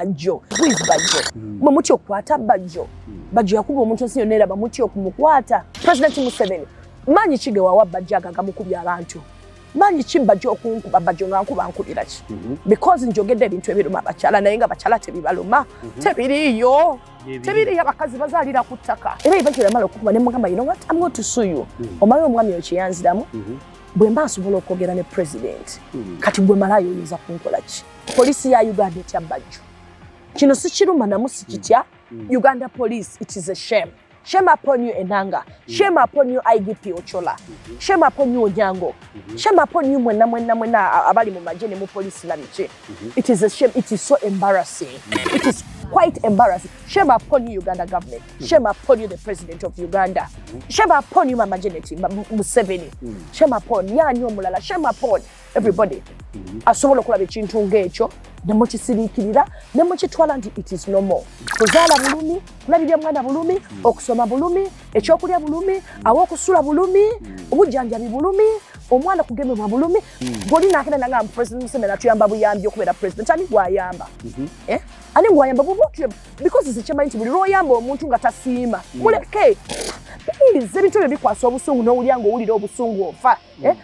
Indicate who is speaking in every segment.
Speaker 1: Bajjo. Who is Bajjo? Mamutyo kwata Bajjo. Bajjo yakuba omuntu nsi yonna eraba mutyo okumukwata. President Museveni manyi kige wawa Bajjo agamukubya abantu. Manyi ki Bajjo okunkuba Bajjo nga nkuba nkubira ki? Because njogedde ebintu ebiruma abakyala naye nga bakyala tebibaluma. Tebiriyo. Tebiriyo abakazi bazaalira ku ttaka. Era ebajjo yamala okukuba ne mugamba you know what? I'm going to sue you. Omanyi omwami oyo kyeyanziramu? Bwe mba nsobola okwogera ne president. Kati bwe malayo oyinza kunkola ki? Poliisi ya Uganda etya Bajjo. Kino si kiruma namu si kitya. Uganda police, it is a shame. Shame upon you, Enanga. Shame upon you, IGP Ochola. Shame upon you, Onyango. Shame upon you, mwena abali mu majene mu police na miche. It is a shame. It is so embarrassing. It is quite embarrassing. Shame upon you, Uganda government. Shame upon you, the president of Uganda. Shame upon you, Mama Janet Museveni. Shame upon yani omulala. Shame upon everybody. Asobola okulaba ekintu ng'ekyo nemukisiriikirira nemukitwala nti it is no more. Kuzaala bulumi, kulabirya mwana bulumi, okusoma bulumi, ekyokulya bulumi, aw'okusula bulumi, obujjanjabi bulumi, omwana kugemebwa bulumi. Gw'oli naakenda nanga President Museveni atuyamba buyambi okubeera president. Ani gw'ayamba? Ani gw'ayamba bubutu? Because kimanyi nti buli lw'oyamba omuntu nga tasiima muleke. Please, ebintu ebyo bikwasa obusungu n'owulya ng'owulira obusungu ofa.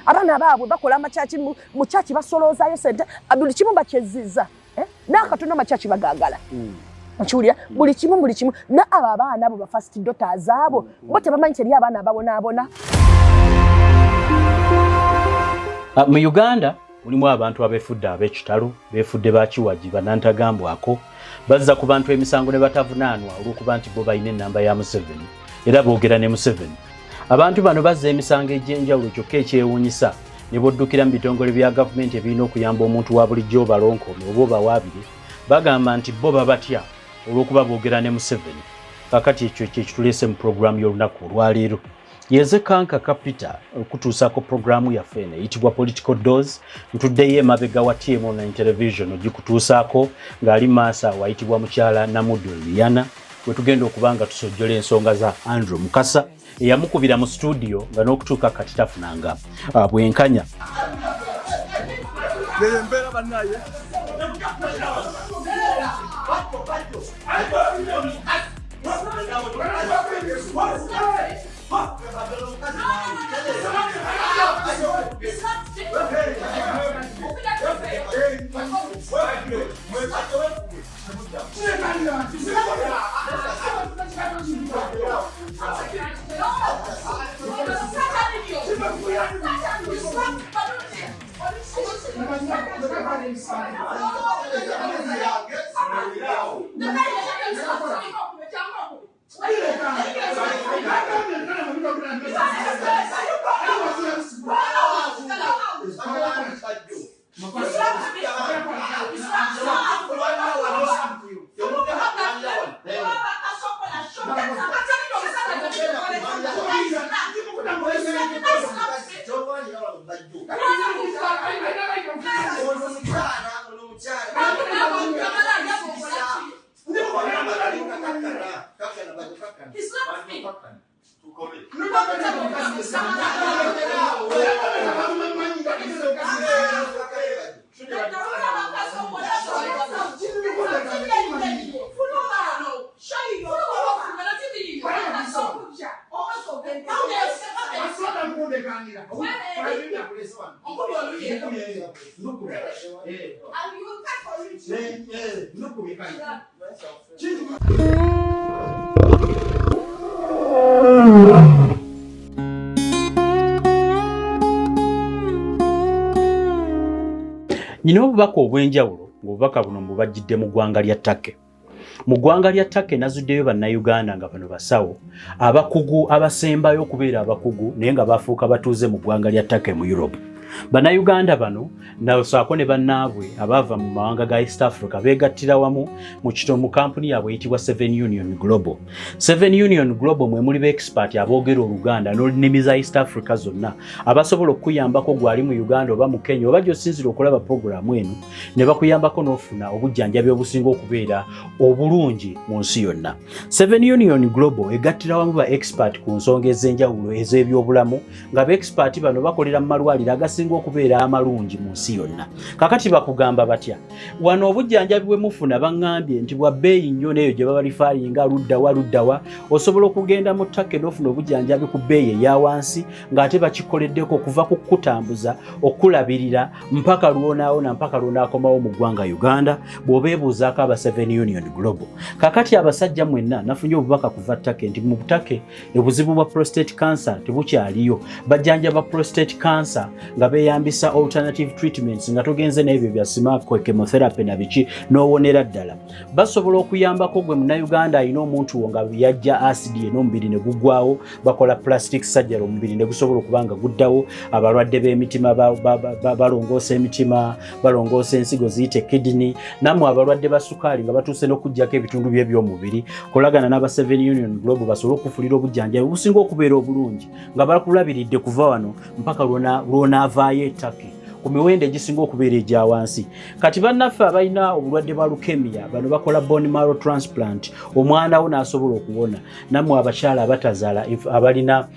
Speaker 1: Abaana baabwe bakola amakyaki mu kyaki basoloozayo sente buli kimu bakyezizza. N'akatono amakyaki bagaagala. Nkiwulira buli kimu na abo abaana abo ba first daughters abo bo tebamanyi teri abaana ababonaabona.
Speaker 2: Mu Uganda mulimu abantu abefudde ab'ekitalo, beefudde bakiwagi banantagambwako, bazza ku bantu emisango ne batavunaanwa olw'okuba nti bo balina ennamba ya Museveni era boogera ne Museveni. Abantu bano bazza emisango egy'enjawulo kyokka ekyewuunyisa ne boddukira mu bitongole bya gavumenti ebirina okuyamba omuntu wa bulijjo balonkome oba obawaabire, bagamba nti bo babatya olw'okuba boogera ne Museveni. Kakati ekyo kyekituleese mu pulogulaamu y'olunaku olwaleero. Yeze kanka kapita okutuusaako pulogulaamu yaffe eno eyitibwa Political Dose. Ntuddeyo emabega wa TM Online Television ogikutuusaako ng'ali maaso ayitibwa mukyala Namuddo Liyana, we tugenda okuba nga tusojjola ensonga za Andrew Mukasa eyamukubira mu studio nga n'okutuuka kati tafunanga bwenkanya. Nina obubaka obw'enjawulo ng'obubaka buno mbubajjidde mu ggwanga lya Turkey. Mu ggwanga lya Turkey nazuddeyo bannayuganda nga bano basawo abakugu abasembayo okubeera abakugu naye nga bafuuka batuuze mu ggwanga lya Turkey mu Europe. Bannayuganda bano Ssaako ne bannaabwe abaava mu mawanga ga East Africa beegattira wamu mu kampuni yaabwe eyitibwa 7 Union Global. 7 Union Global mwe muli ba-expert aboogera Oluganda n'olulimi za East Africa zonna abasobola okukuyambako gwali mu Uganda oba mu Kenya oba gy'osinzira okulaba pulogulaamu eno ne bakuyambako n'ofuna obujjanjabi obusinga okubeera obulungi mu nsi yonna. 7 Union Global egattira wamu ba-expert ku nsonga ez'enjawulo ez'ebyobulamu nga ba-expert bano bakolera mu malwaliro agasinga okubeera amalungi mu nsi yonna. Kakati bakugamba batya? Wano obujjanjabi bwe mufuna baŋŋambye nti bwa bbeeyi nnyo n'eyo gye baba lifaalinga luddawa osobola okugenda mu Turkey n'ofuna obujjanjabi ku bbeeyi eya wansi ng'ate bakikoleddeko okuva ku kutambuza okulabirira mpaka lwonaawona mpaka lwonaakomawo mu ggwanga Uganda bw'obeebuuzaako aba 7 Union Global. Kakati abasajja mwenna nafunye obubaka kuva Turkey nti mu Turkey obuzibu bwa prostate cancer tebukyaliyo. Bajjanjaba prostate cancer nga beeyambisa alternative treatments nga togenze n'ebyo bya Ssaako, chemotherapy na biki n'owonera ddala. Basobola okuyambako gwe Munnayuganda alina omuntu wo nga yajja acid n'omubiri ne guggwawo, bakola plastic surgery omubiri ne gusobola okuba nga guddawo. Abalwadde b'emitima balongoosa emitima, balongoosa ensigo ziyite kidney, nammwe abalwadde ba sukaali nga batuuse n'okuggyako ebitundu bye by'omubiri. Kolagana n'aba 7 Union Global basobole okufulira obujjanjabi obusinga okubeera obulungi nga bakulabiridde kuva wano mpaka lwonaavaayo e Turkey ku miwendo egisinga okubeera egya wansi. Kati bannaffe abalina obulwadde bwa leukemia bano bakola bone marrow transplant, omwana wo n'asobola okuwona. Nammwe abakyala abatazaala abalina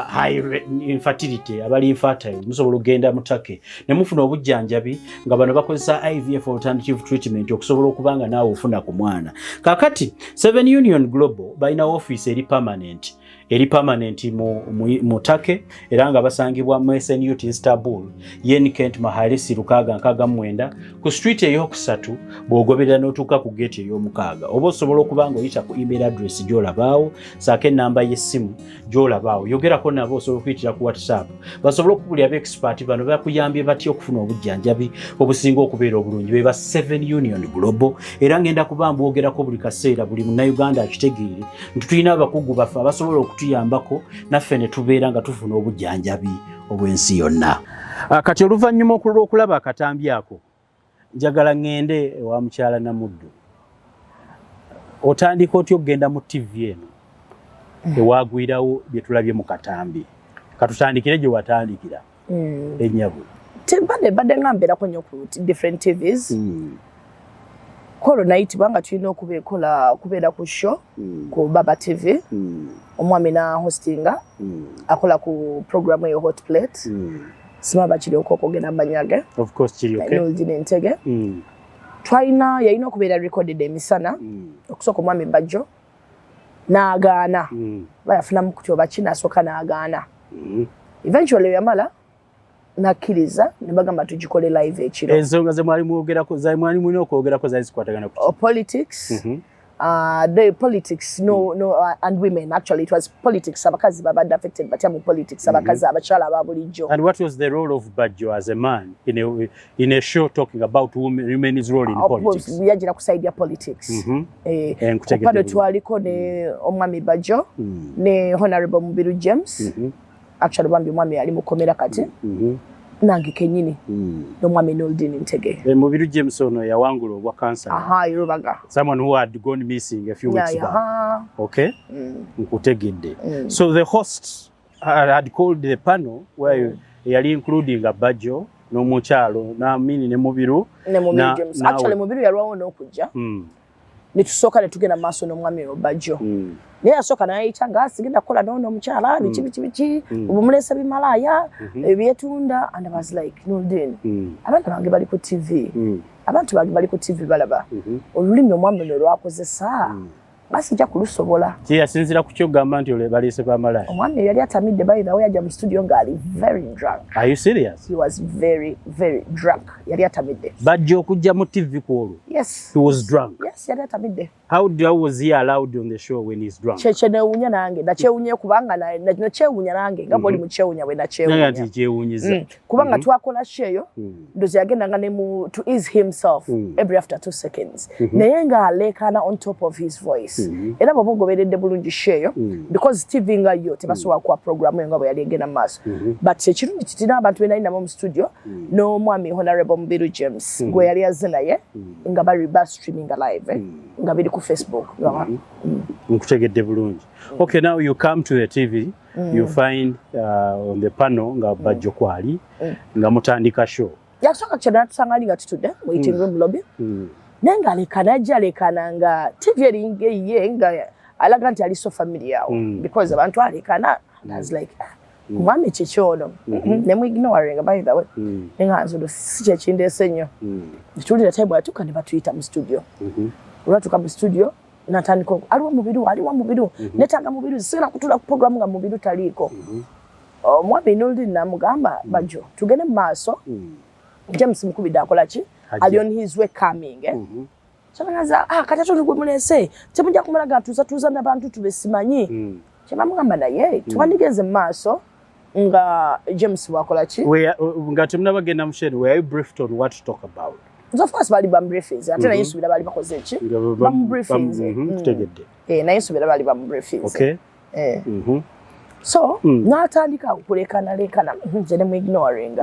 Speaker 2: high infertility, abali infertile, musobola okugenda mu Turkey ne mufuna obujjanjabi nga bano bakozesa IVF alternative treatment okusobola okuba nga naawe ofuna ku mwana. Kakati 7 Union Global balina office eri permanent mu Turkey era nga basangibwa mu SNUT Istanbul, Yeni Kent Mahalisi Lukaga nkaga mwenda ku street eyokusatu bw'ogoberera n'otuuka ku gate ey'omukaaga. Oba osobola okuba nga oyita ku email address gy'olabaawo, Ssaako ennamba y'essimu gy'olabaawo. Yogerako nabo osobola okuyitira ku WhatsApp. Basobola okubulya expert bano bakuyambye batya okufuna obujjanjabi obusinga okubeera obulungi. Beba 7 Union Global era ngenda kuba mbwogerako buli kaseera buli Munnayuganda akitegeere nti tulina abakugu baffe abasobola okutuyambako naffe ne tubeera nga tufuna obujjanjabi obw'ensi yonna. Kati oluvannyuma okulaba akatambi ako njagala ngende ewa mukyala Namuddu. Otandika otya okugenda mu TV eno ewaagwirawo bye tulabye mu katambi? Katutandikire gye watandikira ennyabo.
Speaker 1: Badde nga mbeerako nnyo ku different TVs. Kolo nayitibwa nga tulina okubeera ku show ku Baba TV. Omwami na hostinga akola ku program eyo Hot Plate. Simaba kiri okugenda banyage.
Speaker 2: Of course kiri okay.
Speaker 1: N'oludini ntege. Yalina okubeera recorded emisana okusooka omwami Bajjo n'agaana. Bayafunamu kutyo bakina asooka n'agaana. Eventually yamala nakkiriza ne bagamba tugikole live ekiro.
Speaker 2: Ensonga ze mwali mulina okwogerako zaali zikwatagana ku
Speaker 1: politics. The politics and women, actually it was politics abakazi babadde affected but mu politics abakazi abakyala ababulijjo.
Speaker 2: And what was the role of Bajjo as a man in a show talking about women's role in politics?
Speaker 1: Yagira kusaidia politics. Kupado twaliko ne omwami Bajjo ne Honorable Mubiru James. Actually bambi mwami ali mukomera kati. Nange kenyini n'omwami n'oludini ntege.
Speaker 2: Mubiru James ono yawangula obwa cancer.
Speaker 1: Irubaga.
Speaker 2: Someone who had gone missing a few weeks back. Okay. Nkutegedde. So the host had called the panel where yali including a Bajjo n'omukyalo n'amini ne Mubiru.
Speaker 1: James. Actually Mubiru yalwawo n'okujja. Ne tusooka ne tugenda maaso n'omwami Bajjo. Naye asooka n'ayita nga asigenda kukola n'ono omukyala biki obumulesa bimalaaya ebyetunda, and I was like n'oludini abantu bange bali ku TV, abantu bange bali ku TV balaba olulimi omwami ono lwakozesa basijja kulusobola.
Speaker 2: Yasinzira ku kyogamba nti baleese bamalaaya.
Speaker 1: Omwami yali atamidde by the way yajja mu studio ng'ali very drunk.
Speaker 2: Are you serious?
Speaker 1: He was very drunk. Yali atamidde.
Speaker 2: Bajjo okujja mu TV ku olwo?
Speaker 1: Yes.
Speaker 2: He was drunk?
Speaker 1: Yes, yali atamidde.
Speaker 2: How was he allowed on the show when he's drunk?
Speaker 1: Kyewuunya nange nakyewuunye kubanga nakyewuunya nange nga bwoli mukyewuunya bwe nakyewuunya.
Speaker 2: Nti kyewuunyiza.
Speaker 1: Kubanga twakola sheeyo ndozi yagendanga ne mu to ease himself every after 2 seconds. Naye nga aleekaana on top of his voice. Era bw'oba ogoberedde bulungi sheeyo because TV nga yo tebasobola kuwa programu eyo nga bwe yali egenda mu maaso. But ekirungi kitina abantu be nalinamu mu studio n'omwami Honorable Mubiru James gwe yali azze naye nga bali streaming live nga biri ku Facebook.
Speaker 2: Nkutegedde bulungi. Okay, now you come to the TV, you find on the panel nga Bajjo kwali nga mutandika show.
Speaker 1: Yasooka kyonna tusanga nga tutudde waiting room lobby. Nenga alekana nga TV eringe ye nga alaga nti ali so familiar because abantu alekana, and I was like Mwami chichono. Nemu ignoring by the way. Nenganzo siche chindese nnyo. Tulira time atuka ne batuyita mu studio. Olwatuka mu studio natandika aliwa mubiru netanga mubiru sina kutula ku program nga mubiru taliko. Mwami noldi namugamba Bajjo tugende mu maaso. James Mukubida akola ki? Ali on his way coming. Kyabanaza katato nigwe mulese temujja kumalaga tuza n'abantu tubesimanyi. Kyabamugamba naye tubandigeze mu maaso nga James wakola ki?
Speaker 2: Nga temunabagenda musheni, were you briefed on what to talk about?
Speaker 1: Of course bali bam briefings ate naye nsubira bali bakoze ki? Bam briefings.
Speaker 2: Tegedde.
Speaker 1: Naye nsubira bali bam briefings.
Speaker 2: Okay.
Speaker 1: So natandika okulekana nze ne mu ignoring.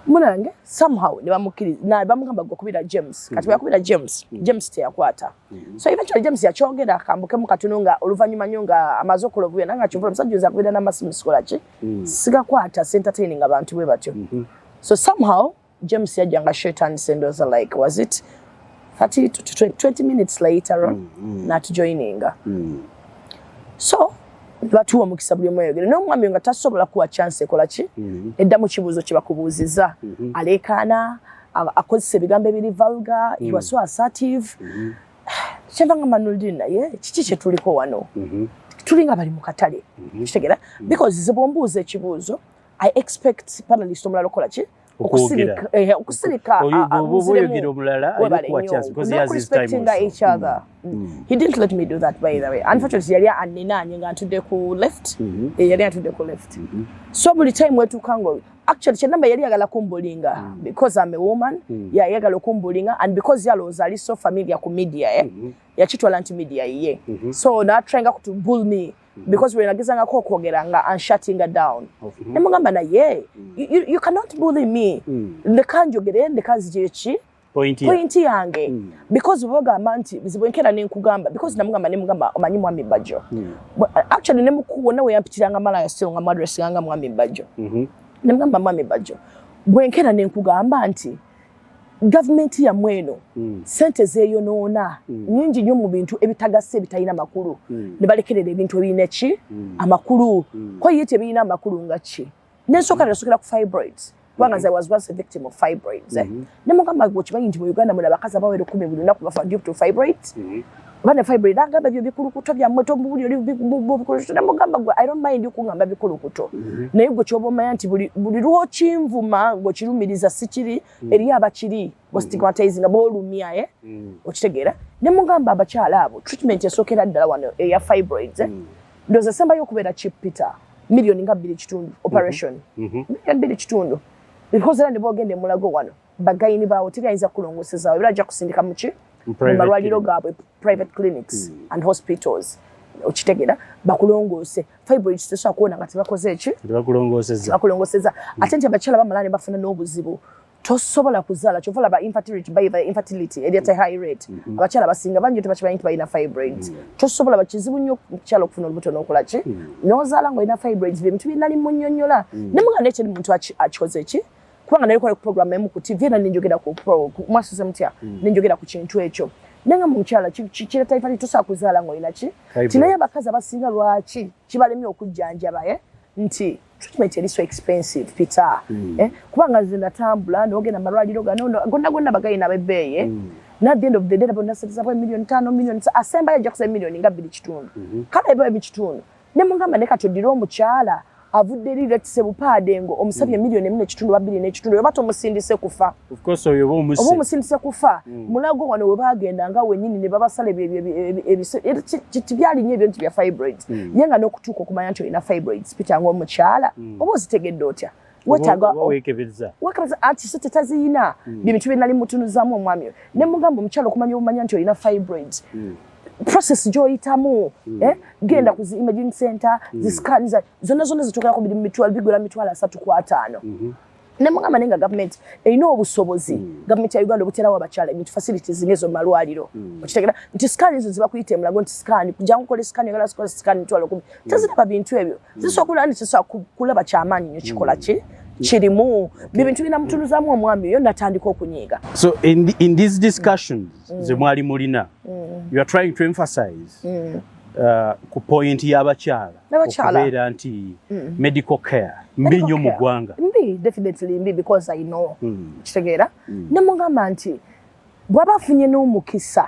Speaker 1: Munange somehow ne bamukiriza na bamugamba gokubira James kati yakubira James teyakwata. So eventually James yakyongera akambuke mu katono nga oluvanyuma nyonga amazokolo bwe nanga kyovula musajjuza kubira na masimu sikola ki sigakwata entertaining abantu bwe batyo. So somehow James yajanga shaitan sendos like was it 30 to 20 minutes later on not joining. So batuwa mukisa buli mwegere no mwami nga tasobola kuwa chance ekola ki edda mu kibuzo kye bakubuuziza alekana akozesa ebigambo ebiri vulgar he was so assertive kyavanga manulina ye kiki kye tuliko wano tulinga bali mu katale kitegera because zibombuuza ekibuuzo I expect panelist omulala okola ki okusirika
Speaker 2: obuyogerera omulala alikuwa chance because he has his time
Speaker 1: each other. He didn't let me do that by the way. Unfortunately yali aninanye nga ntudde ku left yali atudde ku left. So buli time wetu kango actually chenamba yali yagala kumbulinga because I'm a woman yagala kumbulinga and because yaloza ali so familiar ku media yakitwala anti media ye so na trying to bull me because we're nagizanga ko kwogeranga and shutting her down. Nemugamba na you cannot bully me. Ndekanjogere ndekazi jechi point yange because boga amanti bizibwenkera nenkugamba because nemugamba omanyi mwami Bajjo. Actually nemukubona we yampitiranga mala yasonga madress yanga mwami Bajjo. Nemugamba mwami Bajjo bwenkera nenkugamba nti government ya mweno sente zeyo nona nyingi nnyo mu bintu ebitagase bitayina makulu ne balekerera ebintu ebine ki amakulu ko yete bina amakulu ngachi nesokera ku fibroids kubanga I was once a victim of fibroids nemugamba gwo kimanyi nti mu Uganda muna bakaza bawere 10 buli naku bafa due to fibroids bana fibroid agamba byo bikulukuto bya mweto mbuli oli bikulukuto nemugamba gwo I don't mind ukungamba bikulukuto naye gwo kyoboma yanti buli ruho chimvuma gwo kirumiriza sikiri eri abakiri bo stigmatizing abolumia okitegera nemugamba abakyala abo treatment yasokera ddala wano ya fibroids ndoza semba yokubera cheap Peter million nga 2 operation million 2 because era nebogende mulago wano bagayini bawo tigayinza kulongoseza biraja kusindika muki malwaliro gabwe private clinics and hospitals okitegera bakulongose fibroids teso akuona ngati bakoze eki bakulongoseza atenti abakyala bamalane bafuna n'obuzibu tosobola kuzala chovola ba infertility eri high rate abakyala basinga banjo tebakimanyi bayina fibroids tosobola bakizibu nnyo kyalo kufuna olubuto n'okola ki n'ozala ngo ina fibroids bintu binali munnyonnyola nemuganda ekiri muntu akikoze eki kubanga nayo ku program emu ku TV na ninjogera ku mwasuze mutya ninjogera ku kintu ekyo nenga mukyala kireta ifani tosa kuzala ngo ina ki tinaye bakaza basinga lwaki kibalemye okujjanjaba nti treatment is so expensive Peter kubanga zinatambula ndogena marwaliro gano gonna bagayina bebeye na at the end of the day abona sasa kwa $5 million asemba yaje kusa million nga 2 kala ebe 2 nemugamba ne katodira omukyala avudde lirete sebupade ngo omusabye million 4.2 yobato musindise kufa
Speaker 2: of course oyo
Speaker 1: musindise kufa mulago wano we bagenda nga wenyini ne babasale byali nye bintu bya fibroids yenga nokutuko kumanya nti ina fibroids Peter ngo omukyala obozitegedde otya wetaga
Speaker 2: wekebeza
Speaker 1: ati sote tazina bintu binali mutunuzamu omwami ne mugambo omukyala okumanya omanya nti ina fibroids process joyitamu genda ku imaging center ziscans zona zitokera ku mitwalo bigula mitwalo 3 ku 5 nemugamba nenga government erina obusobozi government ya Uganda obuterawo abakyala emintu facilities ngezo malwaliro okitegera nti scan ezo ziba kuyita emulago nti scan kujja kukole scan yagala scan mitwalo 10 taziraba bintu ebyo zisobola nti kulaba kyamaanyi nyo kikola ki kirimu bintu bina mutunuzamu omwami yo natandika okunyiga.
Speaker 2: So in these discussions ze mwali mulina you are trying to emphasize
Speaker 3: ku point y'abakyala okubeera nti medical care mbi nnyo mu ggwanga.
Speaker 1: Mbi, definitely mbi, because I know. Kitegeera? Ne mugamba nti bw'aba afunye n'omukisa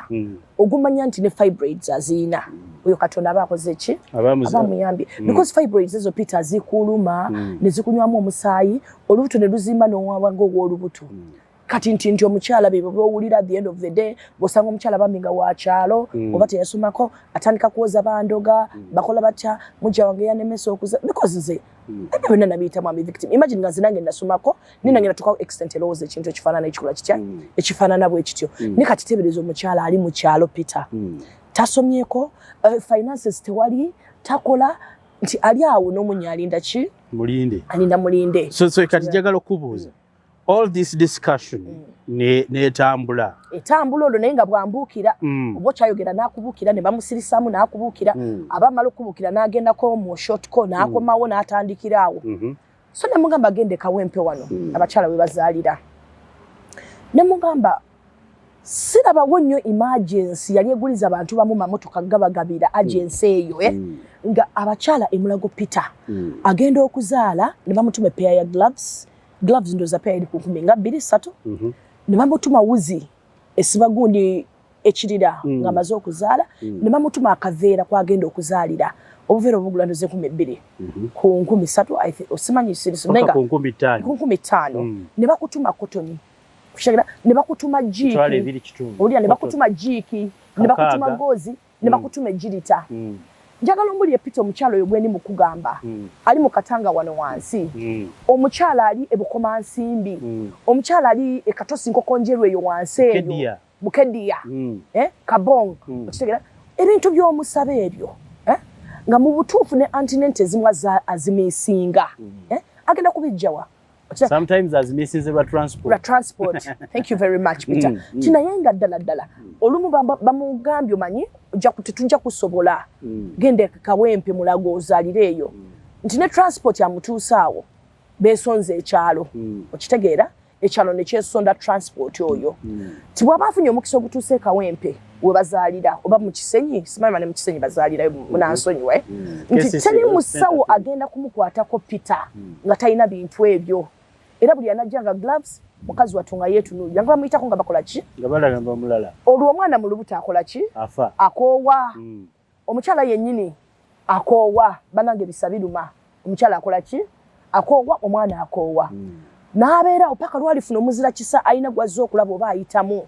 Speaker 1: ogumanya nti ne fibroids azirina oyo Katonda aba akoze ki? Abamuyambye. Because fibroids ezo Peter zikuluma ne zikunywamu omusaayi olubuto ne luzimba n'owawa ng'ogw'olubuto. Kati nti omukyala be bw'owulira at the end of the day bw'osanga omukyala bambi nga wa kyalo oba teyasomako atandika kuwoza bandoga bakola batya mujja wange yanemesa okuza because nze ebyo byonna nabiyitamu ami victim. Imagine nga zinange nasomako ninange natuka extent elowooza ekintu ekifaanana ekikola kitya ekifaanana bwe kityo ne kati tebereza omukyala ali mu kyalo Peter tasomyeko finances tewali takola nti ali awo n'omunya alinda ki
Speaker 3: mulinde
Speaker 1: alinda mulinde.
Speaker 3: So kati njagala okubuuza all this discussion netambula
Speaker 1: olwo naye nga bwambuukira oba okyayogera n'akubuukira ne bamusirisamu n'akubuukira abamala okubuukira n'agendako mu shotco n'akomawo n'atandikira awo. So ne mugamba agende Kawempe wano abakyala we bazaalira. Ne mugamba sirabawo nnyo emergency yali eguliza abantu bamu mamotoka gabagabira agency eyo nga abakyala emulago Peter agenda okuzaala ne bamutuma pair ya gloves ndoza pair eri ku 2-3 ne bamutuma wuzi esiba gundi ekirira nga amaze okuzaala ne bamutuma akaveera kwagenda okuzaalira obuveera obugula ndoze 2 ku 3 osimanyi siriso nenga
Speaker 3: ku 5
Speaker 1: ne bakutuma kotoni kushagera ne bakutuma jiki olya ne bakutuma jiki ne bakutuma gozi ne bakutuma ejirita. Njagala ombuli Peter omukyala oyo bwe ndi mu kugamba ali mu Katanga wano wansi omukyala ali ebukoma nsimbi omukyala ali ekatosi nkokonjerwe eyo wansi eyo Bukedia Kabong okitegera ebintu by'omusabe ebyo nga mu butuufu ne antinente ezimu azimisinga agenda kubijjawa
Speaker 3: sometimes azimisinze ba transport.
Speaker 1: Thank you very much Peter. Tinayenga ddala olumu bamugambye omanyi tujja kusobola gende Kawempe mulago ozaalire eyo nti ne transport yamutuusaawo beesonze ekyalo okitegeera ekyalo ne kyesonda transport oyo ti bw'aba afunye omukisa ogutuuse Kawempe we bazaalira oba mu Kisenyi simanyi ne mu Kisenyi bazaalira munansonyiwe nti teri musawo agenda kumukwatako Peter nga talina bintu ebyo era buli anajjanga gloves mukazi watunga yetunulira nga bamuyitako nga bakola ki
Speaker 3: nga balagamba mulala
Speaker 1: olwo omwana mu lubuto akola ki
Speaker 3: afa
Speaker 1: akoowa omukyala yennyini akoowa banange bisabiruma omukyala akola ki akoowa omwana akoowa n'abeera opaka lwalifuna omuzira kisa alina gwazza okulaba oba ayitamu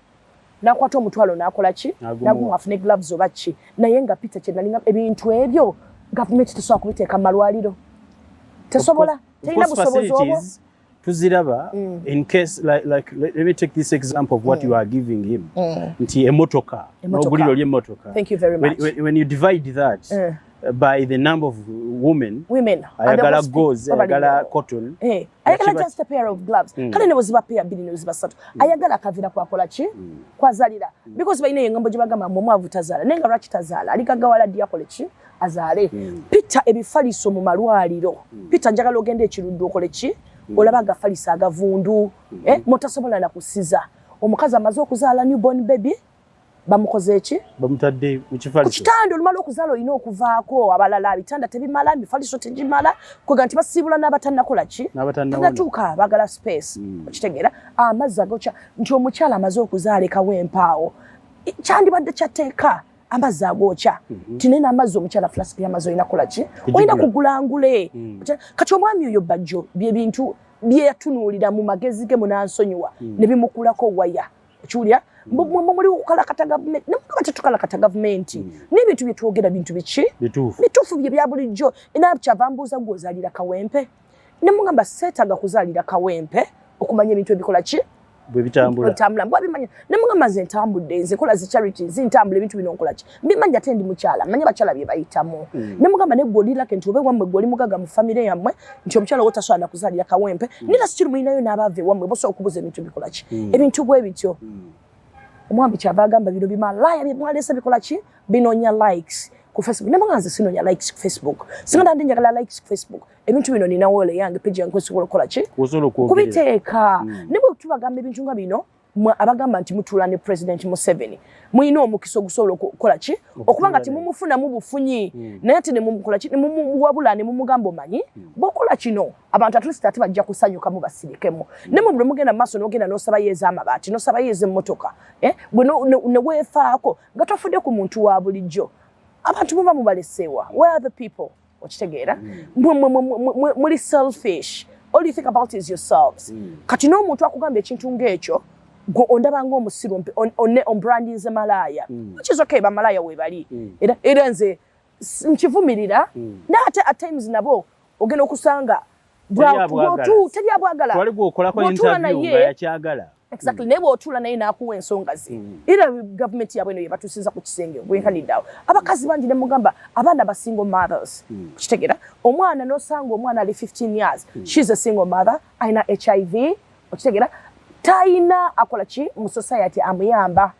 Speaker 1: n'akwata omutwalo n'akola ki n'agumu afune gloves oba ki naye nga Peter kyenalinga ebintu ebyo gavumenti tesobola kubiteeka mu malwaliro tesobola terina busobozi obwo
Speaker 3: tuziraba in case like let me take this example of what you are giving him nti emotoka n'oguliro ly'emmotoka.
Speaker 1: Thank you very much.
Speaker 3: When you divide that by the number of women ayagala gauze ayagala cotton
Speaker 1: ayagala just a pair of gloves kale ne bweziba pair 2 ne bweziba 3 ayagala akavira kwakola ki kwazalira because bayina engambo gye bagamba mwavu tazaala nenga lwaki tazaala aligagawala diakole ki azaale Peter ebifaliso mu malwaliro Peter njagala ogende ekiruddu okole ki olaba agafalisa agavundu motasobola na kusiza omukazi amaze okuzaala newborn baby bamukoze eki
Speaker 3: bamutadde mu kifaliso
Speaker 1: kitanda olumala okuzaala olina okuvaako abalala bitanda tebimala mifaliso tegimala kwega nti basiibula n'abatannakola ki n'abatuuka bagala space okitegeera amazzi agokya nti omukyala amaze okuzaala Kawempe awo kyandibadde kyateeka amazzi agokya tinene amazzi omukyala flask y'amazzi olina kola ki olina kugulangule kati omwami oyo Bajjo byebintu byeyatunuulira mu magezi ge munansonyiwa ne bimukulako waya okiwulira muli kukalakata gavumenti nemukaba tetukalakata gavumenti n'ebintu bye twogera bintu biki bituufu bye bya bulijjo era kyava mbuuza gw'ozaalira Kawempe ne mugamba seetaaga kuzaalira Kawempe okumanya ebintu ebikola ki
Speaker 3: bwe bitambula
Speaker 1: mbwabimanya ne mugamba nze ntambudde nze kola zi charities ntambula ebintu bino nkola ki mbimanya tendi mukyala manya bakyala bye bayitamu ne mugamba ne gw'olirako nti obe wammwe gw'oli mugaga mu famire yammwe nti omukyala wo tasobola kuzaalira Kawempe nina sikiri muyinayo n'abaava ewammwe bosobola okubuuza ebintu bikola ki ebintu bwe bityo omwami kyava agamba bino bimalaya byemwaleese bikola ki binonya likes ku Facebook ne mwanze sinonya likes ku Facebook singa ndi njagala likes ku Facebook ebintu bino nina wole yange page yange sobola kola ki kubiteeka ne bwe tubagamba ebintu nga bino abagamba nti mutuula ne President Museveni muyina omukisa ogusobola okukola ki okubanga nti mumufuna mu bufunyi naye ate ne mumukola ki ne mumuwabula ne mumugamba omanyi bokola kino abantu atulisi ate bajja kusanyuka mu basirikemu ne mu buli mugenda maaso n'ogenda n'osaba yeeza amabaati n'osaba yeeza emmotoka gwe ne weefaako nga tofudde ku muntu wa bulijjo abantu muba mubaleseewa where are the people okitegeera muli selfish all you think about is yourselves kati n'omuntu akugamba ekintu ng'ekyo gwe ondaba ng'omusiru on brandinze malaaya which is okay bamalaya weebali era nze nkivumirira n'ate at times nabo ogenda okusanga teri abwagala
Speaker 3: twali gwokolako interview nga yakyagala
Speaker 1: exactly naye bw'otuula naye n'akuwa ensonga ze era gavumenti yabwe eno yebatuusiza ku kisenge bwenkaniddeawo abakazi bangi ne mugamba abaana ba single mothers kitegera omwana n'osanga omwana ali 15 years she's a single mother ayina HIV okitegera tayina akola ki mu society amuyamba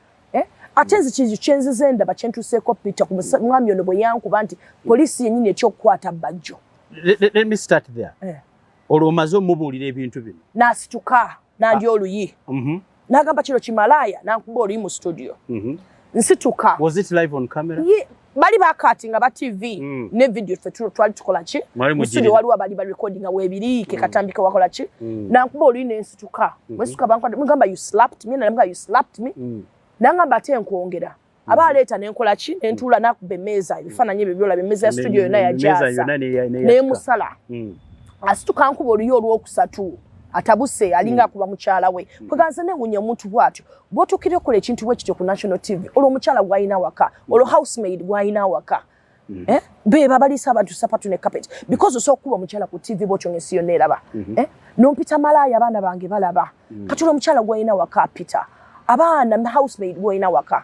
Speaker 1: ate nze kyenzize ndaba kyentuuseeko Peter ku mwami ono bwe yankuba nti poliisi yennyini ekyokukwata Bajjo.
Speaker 3: Let me start there. Olwo omaze omubuulira ebintu bino
Speaker 1: n'asituka nandi oluyi n'agamba kino kimalaaya n'ankuba oluyi mu studio nsituka.
Speaker 3: Was it live on camera?
Speaker 1: Bali bakatinga ba TV ne video ffe twali tukola ki mu studio waliwo abali ba recording weebiri ke katambika wakola ki n'ankuba oluyi n'ensituka mwesituka bankwata mugamba you slapped me n'amugamba you slapped me n'angamba ate nkwongera abaleeta n'enkola ki n'entuula n'akuba emmeeza ebifaananyi ebyo byolaba emmeeza ya studio yonna yajaasa n'emusala asituka nkuba oluyi olwokusatu atabuse alinga kuba mukyala we kweganza newunya omuntu bwatyo bw'otuukira okukola ekintu bwe kityo ku national TV olwo omukyala gw'alina waka olwo housemaid gw'alina waka beba baliisa abantu sapatu ne carpet because osobola okuba omukyala ku TV bw'otyo ng'ensi yonna eraba n'ompita malaaya abaana bange balaba kati olwo omukyala gw'alina waka apita abaana housemaid gw'alina waka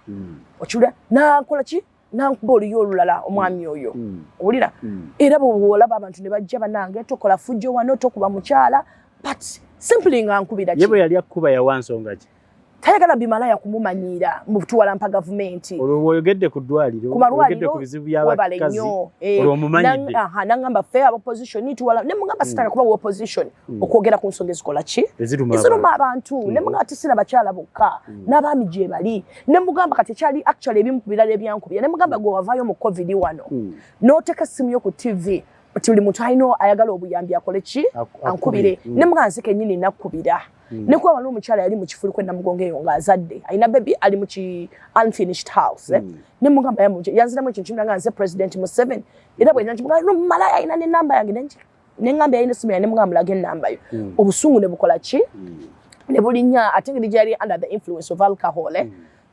Speaker 1: okiwulira n'akola ki n'ankuba oluyi olulala omwami oyo owulira era bw'olaba abantu ne bajja bannange tokola fujjo wano tokuba mukyala but simply nga nkubira ki
Speaker 3: yebo yali akuba yawa nsonga ki
Speaker 1: tayagala bimalaya kumumanyira mu tuwalampa gavumenti
Speaker 3: olwo oyogedde ku ddwaliro oyogedde ku bizibu by'abakazi olwo omumanyidde
Speaker 1: nangamba fair opposition tuwala ne mugamba sitaka kuba opposition okwogera ku nsonga ezikola ki eziruma abantu ne mugamba tisina bakyala bokka n'abaami gye bali ne mugamba kati kyali actually ebimu ku birala ebyankubira ne mugamba gwe wavaayo mu covid wano n'oteeka essimu yo ku TV tuli muntu alina ayagala obuyambi akole ki ankubire ne mwanze kennyini nakkubira ne kuba waliwo omukyala yali mu kifuli kwenda mugongo eyo ng'azadde alina baby ali mu ki unfinished house ne mugamba yanziramu ekintu kimulanga nze President Museveni era bwe nakimugamba no malaya alina n'ennamba yange ne ngamba yalina essimu yange ne mugamba mulaga ennamba yo obusungu ne bukola ki ne bulinnya ate ngeri gyali under the influence of alcohol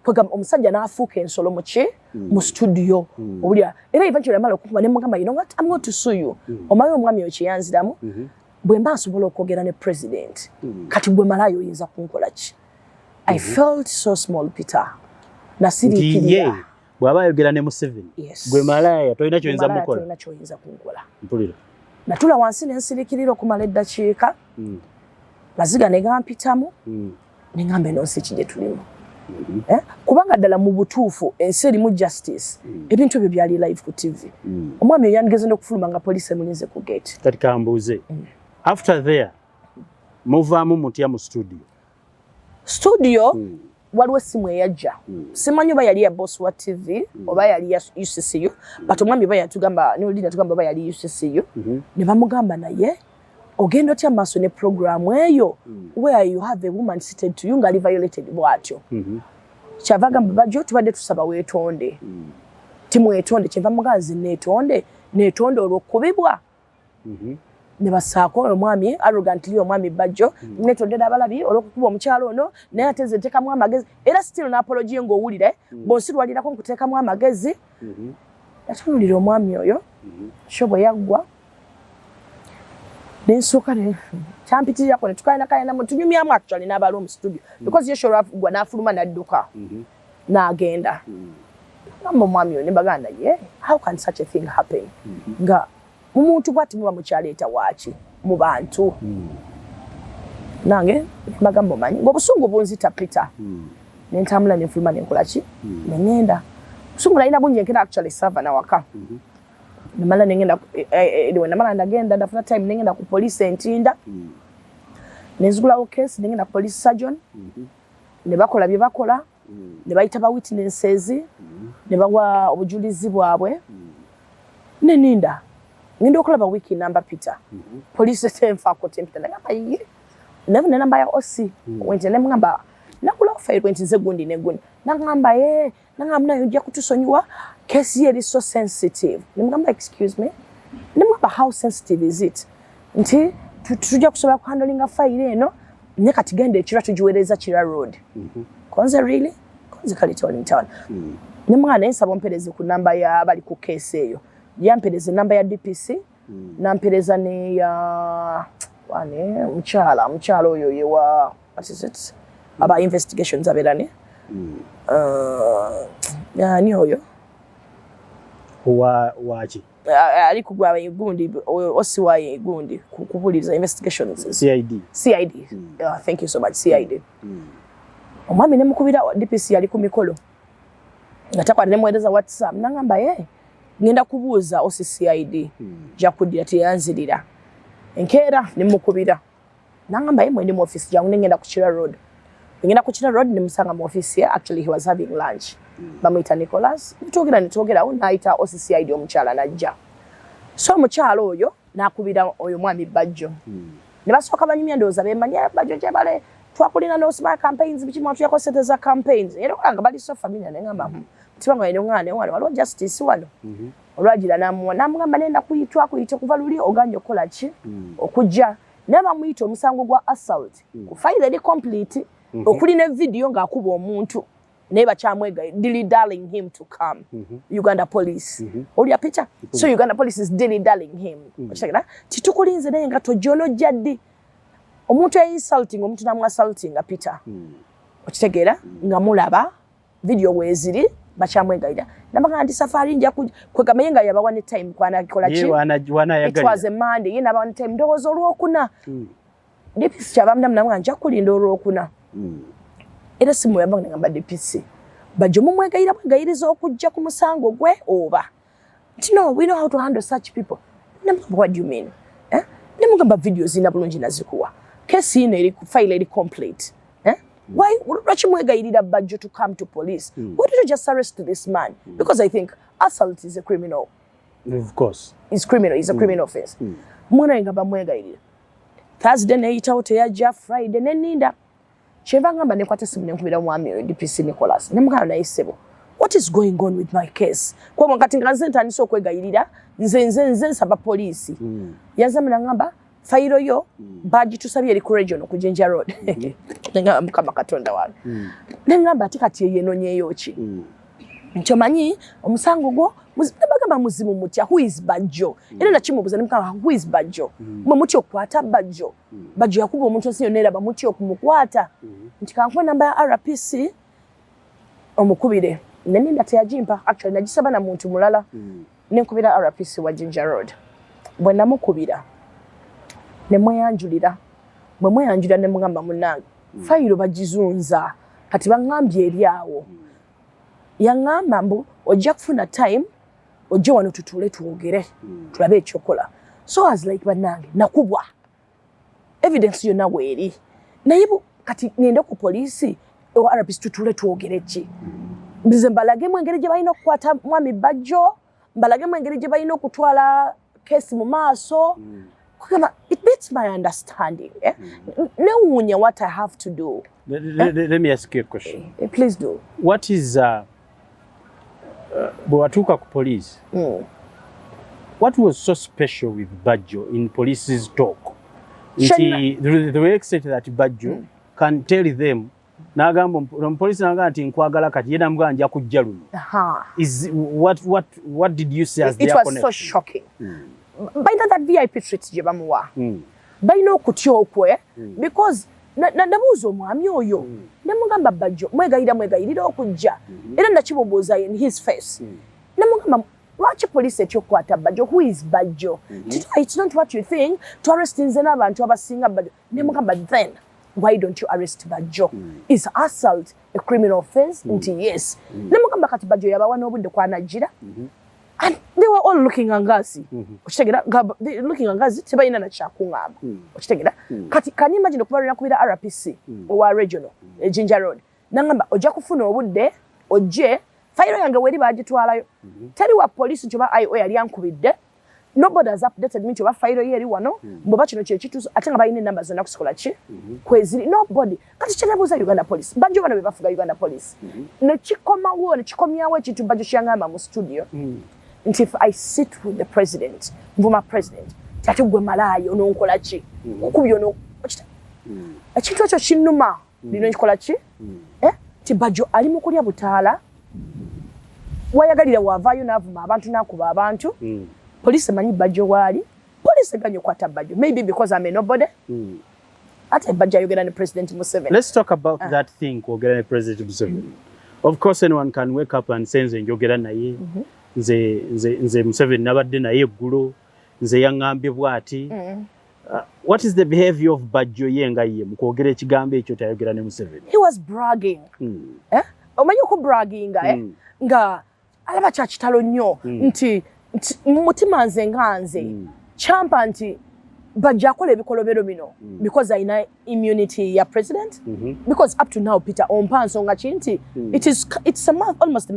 Speaker 1: kwegamba omusajja n'afuuka ensolo mu ki mu studio obulya era eventually amala okukuba ne mugamba you know what I'm going to sue you omanyi omwami oyo kyeyanziramu bwe mba nsobola okwogera ne president kati bwe malayo oyinza kunkola ki I felt so small Peter nasiriikirira
Speaker 3: bw'aba ayogera ne Museveni gwe malaaya tolina kyoyinza mukola
Speaker 1: tolina kyoyinza kunkola
Speaker 3: mpulira
Speaker 1: natula wansi ne nsiriikirira okumala eddakiika maziga ne gampitamu ne ngamba eno nsi ki gye tulimu kubanga ddala mu butuufu ensi erimu justice ebintu ebyo byali live ku TV omwami oyo yandigeze n'okufuluma nga poliisi emulinze ku gate
Speaker 3: kati kambuuze after there muvaamu mutya mu studio waliwo essimu eyajja simanyi oba yali ya boss wa TV oba yali ya UCCU but omwami oba yatugamba nolina tugamba oba yali UCCU ne bamugamba naye ogenda otya maaso ne programu eyo where you have a woman seated to you ngali violated bwatyo kyava gamba Bajjo tubadde tusaba weetonde timwetonde kyeva muganzi neetonde olw'okubibwa ne Ssaako omwami arrogantly omwami Bajjo netondera abalabi olw'okukuba omukyalo ono naye ateze teekamu amagezi era still n'apology ng'owulire bonsi lwalirako nkuteekamu amagezi yatunulira omwami oyo sho bwe yaggwa nensoka ne champitirako ne tukaina mu tunyumyamu actually n'abali mu studio because ye shora gwa n'afuluma n'adduka n'agenda ngamba omwami oyo ne baganda ye how can such a thing happen nga umuntu bwati muba mukyaleeta waaki mu bantu nange bagamba manyi ng'obusungu bunzita Peter nentambula nenfuluma nenkola ki nengenda busungu nalina bungi enkera actually sava na waka namala nengenda namala ndagenda ndafuna time nengenda ku police entinda nenzigulawo case nengenda ku police surgeon ne bakola bye bakola ne bayita ba witnesses ne bawa obujulizi bwabwe ne ninda ngenda okulaba wiki namba Peter police tenfa ko tempita nagamba ye ne namba ya OC wente ne ngamba nakula file wente nze gundi ne gundi nagamba ye nagamba nayo nja kutusonyiwa case ye is so sensitive ne ngamba excuse me ne ngamba how sensitive is it nti tujja kusobola ku handlinga file eno ne kati gende ekira tujiwereza Kira road konze really konze kali tolling town ne mwana ensaba mpereze ku namba ya bali ku case eyo yampereze namba ya DPC nampereza ne ya wane mchala oyo ye wa what is it aba investigations aberane ya ni oyo
Speaker 2: wachi
Speaker 3: ali kugwa igundi osiwa igundi kubuliza investigations CID thank you so much CID omwami ne mukubira DPC ali ku mikolo ngatakwa ne mweleza WhatsApp nangamba ngenda kubuuza OCCID jakudira teyanzirira enkeera ne mukubira nangamba yemwe ndi mu office jangu ngenda ku Kira road ne musanga mu office here actually he was having lunch bamwita Nicholas nitogera unaita OCCID omukyala najja so omukyala oyo nakubira oyo mwami Bajjo ne basooka banyumya ndooza bemanya Bajjo jebale twakulina no smart campaigns bichi mwatu yako sete za campaigns era olanga bali so familia nengamba tibanga eno ngane waliwo justice wano olwagira namugamba nenda kuyitwa kuva luli oganja okola ki okujja neba muyita omusango gwa assault ku file eri complete okuli ne video ng'akuba omuntu neba kyamwega dilly-dallying him to come Uganda police oli picture so Uganda police is dilly-dallying him titukulinze naye nga tojono jaddi omuntu insulting omuntu namu assaulting Peter okitegeera nga mulaba video weziri bakyamwegaira nabaga ndi safari nja kwegamaye nga yaba one time kwana kikola ki it was a Monday yina one time ndowozo olwokuna DPC kyabamdamu namwe nja kulinda olwokuna era simu yabanga ngamba DPC Bajjo mumwegairiza okujja ku musango gwe oba no we know how to handle such people what do you mean nemugamba videos ina bulungi nazikuwa case ine eri file eri complete why mwegayirira Bajjo to come to police why did you just arrest this man because I think assault is a criminal
Speaker 2: of course
Speaker 3: it's criminal is a criminal offense mwana ngamba mwegayirira Thursday neita teyajja Friday neninda cheva ngamba nekwata simu nenkubira mwami DPC Nicholas nemugana naisebo what is going on with my case kwa mwakati nganze ntaniso kwegayirira nze nsaba police yazamina ngamba fairo yo baji tusabye eri ku region ku Jinja road ngamba mukama katonda wange ngamba atikati yenonyeyo ki nchomanyi omusango gwo bagamba muzimu mutya who is Bajjo era nakimubuza nimukama who is Bajjo mwe muti okwata Bajjo yakuba omuntu nsinyo neraba muti okumukwata nti kankwe namba ya RPC omukubire neninda teyajimpa actually nagisaba na muntu mulala nenkubira RPC wa Jinja road bwe namukubira nemweyanjulira nemugamba munnange fayiro bagizunza kati bangambye eryawo yangamba mbu ojja kufuna time ojja wano tutule tuwogere tulabe ekyokola so as like bannange nakubwa evidence yonna weeri naye kati ngende ku poliisi ewa RPC tutule tuwogere ki bize mbalagemu engeri gye balina okukwata mwami Bajjo mbalagemu engeri gye balina okutwala kesi mu maaso it beats my understanding. No, what I have to do.
Speaker 2: Let me ask you a question.
Speaker 3: Please do.
Speaker 2: What is Bwatuka police? What was so special with Bajjo in police's talk? The way extent that Bajjo can tell them nagamba police nagamba nti nkwagala kati yena mga nja kujja luno. Is what did you say as their connection?
Speaker 3: It was so shocking. By that VIP treat je bamuwa bayina okutya okwe because nabuuza omwami oyo nemugamba Bajjo mwegayirira okujja era nakimubuuza in his face nemugamba lwaki police ekyokwata Bajjo who is Bajjo it's not what you think to arrest nze n'abantu abasinga Bajjo nemugamba then why don't you arrest Bajjo is assault a criminal offense nti yes nemugamba kati Bajjo yabawa n'obudde kwanagira and they were all looking angasi okitegera looking angasi tebayina na kyakungamba okitegera kati can you imagine okubalira kubira RPC owa regional Jinja road nangamba ojja kufuna obudde ojje fayiro yange weri bagitwalayo teri wa police nti oba IO yali ankubidde nobody has updated me nti oba fayiro yeri wano mboba kino kyekituuso ate nga balina enamba zonna kusikola ki kweziri nobody kati kyenebuuza Uganda police Bajjo bano be bafuga Uganda police nekikomawo nekikomyawo ekintu Bajjo kyangamba mu studio nti if I sit with the president nvuma president ate gwe malaayo ononkola ki okubyo no ekintu ekyo kinnuma lino nkikola ki ti Bajjo ali mu kulya butaala wayagalira wavaayo n'avuma abantu n'akuba abantu police manyi Bajjo waali police ganyo kwata Bajjo maybe because I'm a nobody ate Bajjo ayogera ne President Museveni.
Speaker 2: Let's talk about that thing kwogera ne President Museveni. Of course anyone can wake up and say nze njogera naye nze Museveni nabadde naye eggulo nze yaŋŋambye bw'ati. What is the behavior of Bajjo yenga ye mu kwogera ekigambo ekyo tayogera ne Museveni?
Speaker 3: He was bragging. Omanyi ku bragging nga alaba kya kitalo nnyo nti mutima nze nga nze kyampa nti Bajjo akola ebikolobero bino because ayina immunity ya president because up to now Peter ompa nsonga kinti it's a month almost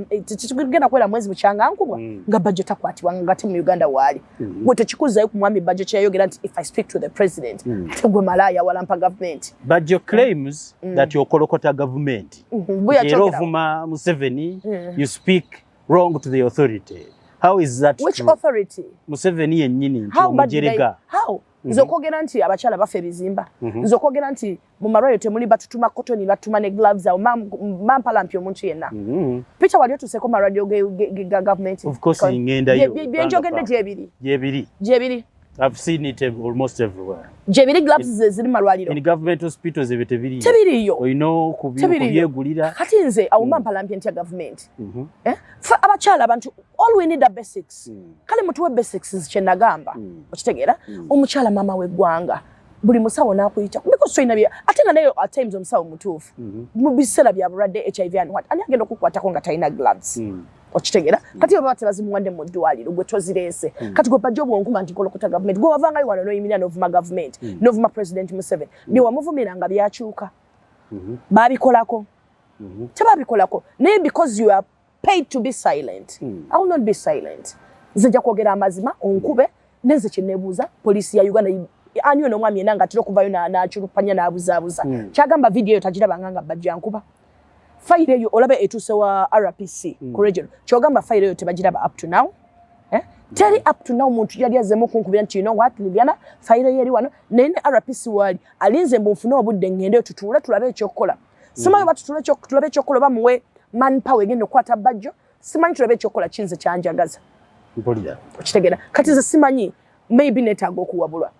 Speaker 3: genda kwera mwezi bukyanga nkubwa nga Bajjo takwatibwa nga te mu Uganda waali gwe tekikuzayo ku mwami Bajjo kyayogera nti if I speak to the president tegwe malaya walampa government.
Speaker 2: Bajjo claims that you kolokota government yerovuma Museveni you speak wrong to the authority. How is that
Speaker 3: which
Speaker 2: true?
Speaker 3: Authority?
Speaker 2: Museveni yennyini
Speaker 3: nti how nzokogera nti abakyala bafe bizimba nzokogera nti mu marwayo temuli batutuma cotton batuma ne gloves au mampala mpyo omuntu yenna Peter wali otuseko ma radio government
Speaker 2: of course ngenda yo
Speaker 3: byenjogedde gyebiri
Speaker 2: I've seen it almost everywhere.
Speaker 3: Gyebiri gloves ziri malwaliro
Speaker 2: in government hospitals ebitebiri
Speaker 3: tebiriyo
Speaker 2: oyino kubyegulira
Speaker 3: kati nze awo mampala mpyo ntya government fa abakyala abantu all we need are basics kale mutuwe basics kyenagamba okitegeera omukyala mama w'eggwanga buli musawo n'akuyita because soina bya ate nga nayo at times omusawo mutuufu mu biseera bya bulwadde HIV and what ani agenda okukwatako nga talina gloves okitegeera kati oba tebazimuwadde mu ddwaliro gwe tozireese kati gwe Bajjo bwonkuma nti kolokota government gwe wavangayo wano n'oyimira n'ovuma government n'ovuma President Museveni bye wamuvumira nga byakyuka baabikolako tebabikolako naye because you are paid to be silent I will not be silent nze nja kwogera amazima onkube nenze kyeneebuuza poliisi ya Uganda ani ono omwami yenna nga atera okuvayo n'akyulupanya n'abuzaabuza kyagamba video eyo tagirabanga nga Bajjo ankuba fayiro eyo olabe etuuse wa RPC ku region kyogamba fayiro eyo tebagiraba up to now teri up to now muntu yali azemu kunkubira nti you know what Libyana fayiro yeri wano naye ne RPC waali alinze mbunfune obudde ngende tutuule tulabe ekyokukola simanyi batutule tulabe ekyokukola bamuwe manpower egenda okukwata Bajjo simanyi tulabe ekyokukola kinze kyanjagaza
Speaker 2: mpulira
Speaker 3: okitegeera kati nze simanyi maybe netaaga okuwabulwa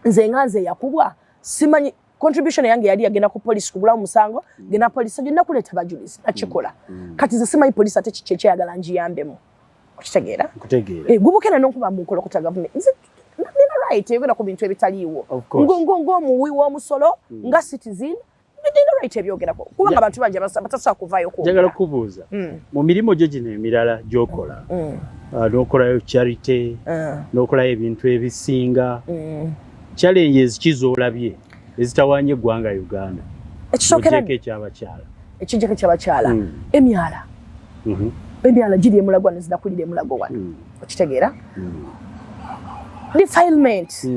Speaker 3: nze nga nze yakubwa simanyi contribution yange yali yagenda ku police kugulawo musango genda police agenda kuleeta bajulizi nakikola kati nze simanyi police ate kiki ekyayagala njiyambemu okitegeera gubukena n'okuba mu nkolokota government nze nina right eyogera ku bintu ebitaliiwo ng'omuwi w'omusolo nga citizen nina right ebyogerako kubanga abantu bangi batasobola kuvaayo
Speaker 2: njagala kubuuza mu mirimu gyo gino emirala gy'okola n'okolayo charity n'okolayo ebintu ebisinga challenges kizoolabye ezitawaanye eggwanga Uganda ekijjeko ekyabakyala emyala giri emulago wano zinakulira emulago wano okitegeera defilement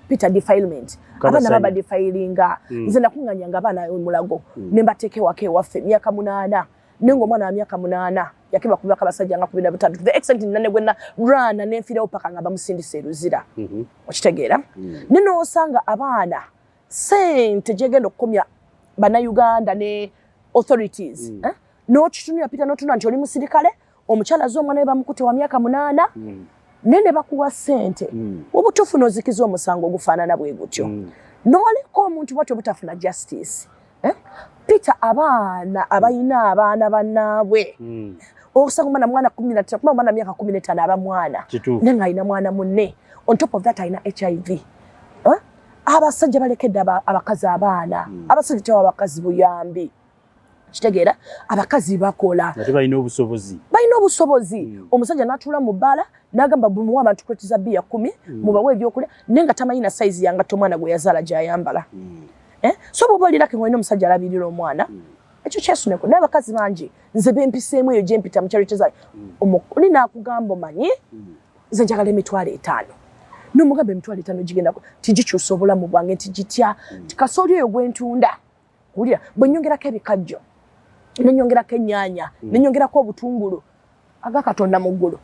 Speaker 2: Peter defilement abaana baba defilinga nze nakunganyanga abaana emulago ne mbateeka ewaka ewaffe emyaka 8 nenga omwana wa myaka 8 yakeba kubaka abasajja nga 13 the extent nane gwenna rana nenfiirawo paka nga bamusindisa eruzira okitegeera nino osanga abaana sente gyegenda okukomya bannayuganda ne authorities n'okitunula Peter n'otunula nti oli musirikale omukyala azza omwana we bamukute wa myaka 8 nene bakuwa sente obutuufu n'ozikiza omusango ogufaanana bwe gutyo n'oleka omuntu bwatyo butafuna justice Peter abaana abayina abaana bannaabwe osanga omwana mwana 13 kuba omwana myaka 15 aba mwana nenga ayina mwana munne on top of that ayina HIV abasajja balekedde abakazi abaana abasajja tawa abakazi buyambi kitegeera abakazi bakola ate balina obusobozi
Speaker 3: omusajja n'atuula mu bbala n'agamba bumuwa abantu kwetiza bbiya 10 mubawe ebyokulya nenga tamanyi na size yanga tomwana gwe yazaala gyayambala so bw'oba olirako ng'olina omusajja alabirira omwana ekyo kyesuneko n'abakazi bangi nze bempiseemu eyo gye mpita mu charity zayo oli naakugamba omanyi nze njagala emitwalo 5 n'omugamba emitwalo 5 gigenda tigikyusa obulamu bwange nti gitya kasooli oyo gwentunda wulira bwe nnyongerako ebikajjo nenyongerako ennyaanya nenyongerako obutungulu agakatonda mu ggulu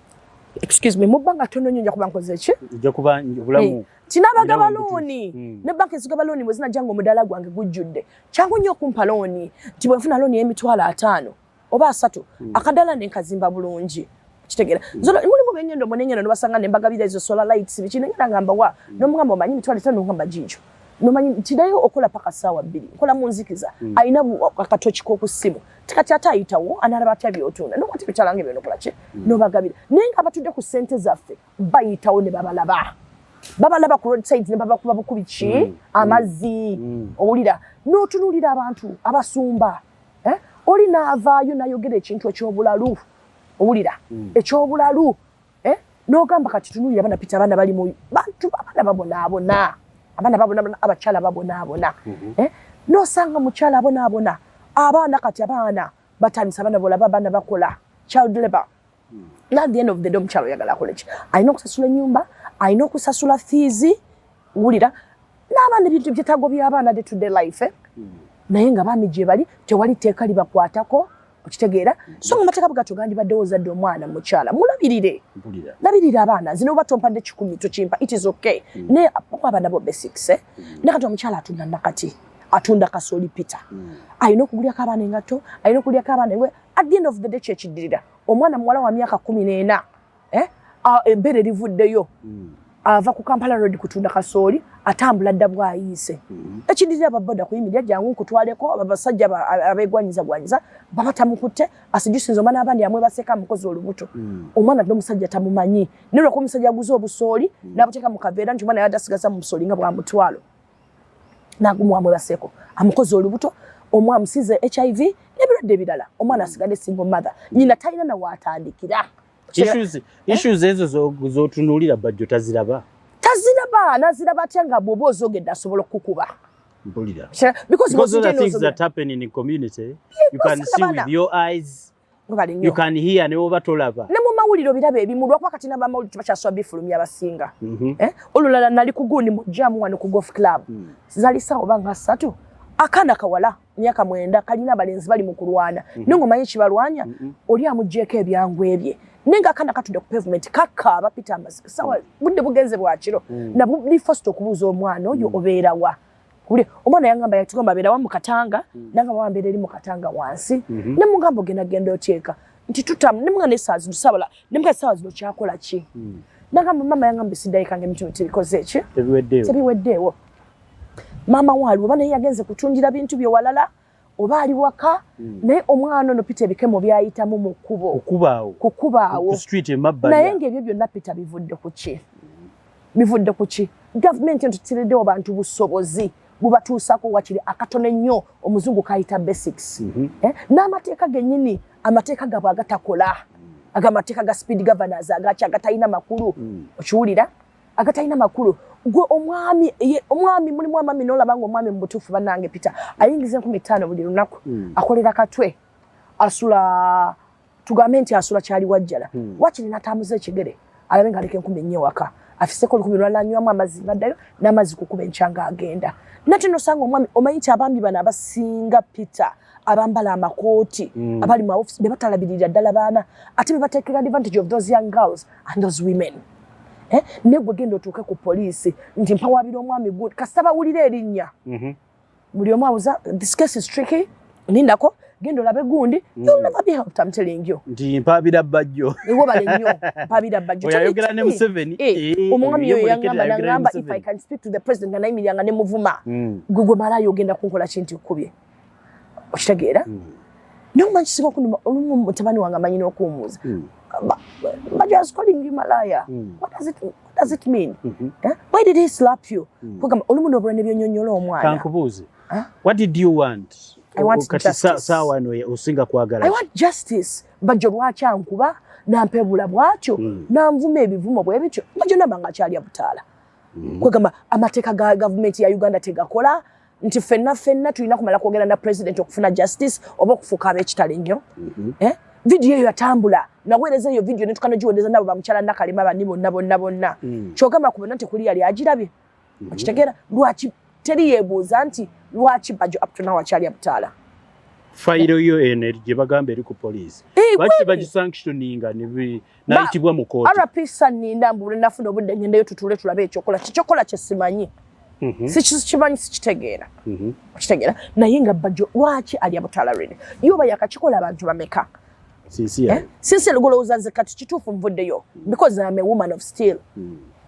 Speaker 3: excuse me mu bbanga tono nnyo nja kuba nkoze ki
Speaker 2: ojja kuba bulamu
Speaker 3: tinabagaba looni ne banka ezigaba looni bwe zinajjanga omudaala gwange gujjudde kyangu nnyo okumpa looni nti bwe nfuna looni y'emitwalo 5 oba 3 akadala ne nkazimba bulungi kitegera zola mulimu b'ennyendo munennyendo nobasanga ne mbagabira ezo solar lights biki nengera ngamba wa n'omugamba omanyi emitwalo 5 ngamba Jijjo nomanyi ntidayo okola paka ssaawa 2 nkola munzikiza ayina akatoki k'okussimu tikati ate ayitawo analaba atya byotunda nokwati bikyalange byo nokola ki nobagabira naye nga batudde ku ssente zaffe bayitawo ne babalaba ku roadside ne babakuba bukubi ki amazzi owulira n'otunuulira abantu abasumba oli naavaayo nayogera ekintu ekyobulalu owulira ekyobulalu n'ogamba kati tunuulira abaana pita abaana bali mu bantu abaana babonaabona abaana babonaabona abakyala babonaabona n'osanga mukyala abonaabona abaana kati abaana batandisa abaana bolaba abaana bakola child labor at the end of the day omukyala oyagala akola ki alina okusasula ennyumba alina okusasula fees wulira n'abaana ebintu byetaago by'abaana day to day life naye nga baami gye bali tewali tteeka libakwatako okitegeera so mu mateeka bugatugandibaddewo ozadde omwana mukyala mulabirire labirira abaana zino batompadde 10 tokimpa it is okay naye abaana bo basics ne kati omukyala atunda nakati atunda kasooli pita ayina okugulyako abaana engato ayina okugulyako abaana engwe at the end of the day kyekiddirira omwana muwala wa myaka 14 embeera erivuddeyo ava ku Kampala Road kutunda kasooli atambula dda bw'ayiise ekiddirira baboda kuyimirira jangu nkutwaleko abasajja abeegwanyiza babatamukutte asijusinza omwana abandi amwe baseka mukozi olubuto omwana n'omusajja tamumanyi nero ko omusajja aguze obusooli n'abuteeka mu kaveera nti omwana yadasigaza mu busooli nga bwamutwalo n'agumwamwe baseko amukozi olubuto omwamusize HIV n'ebirwadde ebirala omwana asigadde single mother nyina talina na waatandikira
Speaker 2: issues ezo zotunuulira Bajjo taziraba
Speaker 3: naziraba atya nga bw'oba ozogedde asobola okukuba
Speaker 2: because those are the things that happen in the community you can see with your eyes you can hear ne oba tolaba
Speaker 3: ne mu mawuliro biraba ebimu lwakuba kati n'abamawuliro tebakyasoma bifulumya abasinga olulala nali ku gundi mu jamu wano ku golf club zalisawo banga 3 akaana kawala myaka 9 kalina abalenzi bali mu kulwana n'omanyi kibalwanya oli amuggyeko ebyangu ebye nenga akaana katudde ku pavement kakaaba pita amazike sawa budde bugenze bwakiro nabuli first okubuuza omwana oyo obeerawa kule omwana yangamba yatugamba abeerawa mu Katanga nanga bambeera eri mu Katanga wansi ne mugamba genda oteeka nti tutamu ne mwana esaazi tusabala ne mwana esaazi no kyakola ki nanga mama yangamba sidayika ng'emitima tebikoze ki tebiweddeewo mama waliwo bana yagenze kutundira bintu bye walala oba ali waka naye omwana ono pita ebikemo byayitamu mu kkubo kukubaawo naye ng'ebyo byonna pita bivudde ku ki gavumenti entutiriddewo bantu busobozi bubatuusako wakiri akatono ennyo omuzungu kayita basics n'amateeka gennyini amateeka gabwe agatakola agamateeka ga speed governors agatalina makulu okiwulira agatalina makulu gwe omwami mulimu amami n'olabanga omwami mu butuufu bannange pita ayingiza 15 buli lunaku akolera katwe asula tugambe nti asula kyali wajjala wakiri n'atambuza ekigere alabe nga aleka 10 waka afiseko 10 lwalanywamu amazzi ngaddayo n'amazzi kukuba enkyanga agenda nate nosanga omwami omanyi ti abambi bano abasinga pita abambala amakooti abali mu office be batalabirira ddala baana ate be batekera advantage of those young girls and those women negwe genda otuuke ku poliisi nti mpawabira omwami good kasita bawulira erinnya buli omu awuza this case is tricky nindako genda olabe gundi you'll never be helped I'm telling you
Speaker 2: nti mpabira Bajjo
Speaker 3: ewo bale nnyo mpabira Bajjo
Speaker 2: oyayogera ne Museveni
Speaker 3: omwami oyo yangamba if I can speak to the president nga nayimiranga ne muvuma gwe malayo ogenda kunkola kinti ukubye okitegeera nomanyi kisinga okunuma olumu mutabani wange amanyi n'okuwumuuza Bajjo is calling you malaya. What does it mean? Why did he slap you? Olumu n'obulwa byonyonyola omwana.
Speaker 2: Kankubuuze. What did you want?
Speaker 3: I want justice.
Speaker 2: Sawa no osinga kwagala.
Speaker 3: I want justice. Bajjo lwaki ankuba nampebula bwatyo nanvuma ebivumo bwe bityo Bajjo nabanga kyali abutaala. Kwegamba amateeka ga government ya Uganda tegakola nti fenna tulina kumala kwogera na president okufuna justice oba okufuuka ab'ekitalo ennyo. Video eyo yatambula naweereza eyo video netukana giwedeza nabo bamukyala Nakalema bani bonna kyogamba ku bonna tekuli yali agirabye okitegeera lwaki teri yeebuuza nti lwaki Bajjo up to now akyali abutaala
Speaker 2: fayiro yo ene gye bagamba eri ku police lwaki bagisanctioninga nayitibwa mu kooti
Speaker 3: RP Sanninda mbule nafuna obudde ngendeyo tutule tulabe ekyokola kikyokola kyesimanyi sikimanyi sikitegeera okitegeera naye nga Bajjo lwaki ali abutaala rene yoba yakakikola abantu bameka since lugolowooza nze kati kituufu nvuddeyo because I'm a woman of steel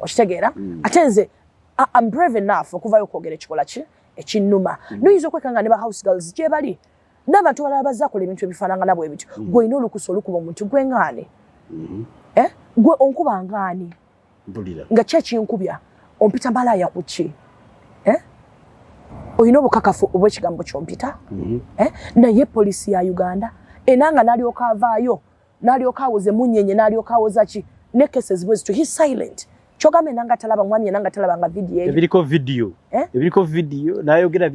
Speaker 3: okitegeera ate nze I'm brave enough okuvayo okwogera ekikola ki ekinnuma noyinza okwekanga ne ba house girls gye bali n'abantu balala bazaakola ebintu ebifaananga nabo ebityo gwe olina olukusa olukuba omuntu gwe ngaani gwe onkuba ngaani nga ki ekinkubya ompita mbalaaya ku ki olina obukakafu obw'ekigambo kyompita naye poliisi ya Uganda enanga n'alyoka avaayo n'alyoka awoze munyenye n'alyoka awoza ki ne cases bwe zityo he's silent kyogamba enanga talaba mwami enanga talaba nga video ebiriko video n'ayogera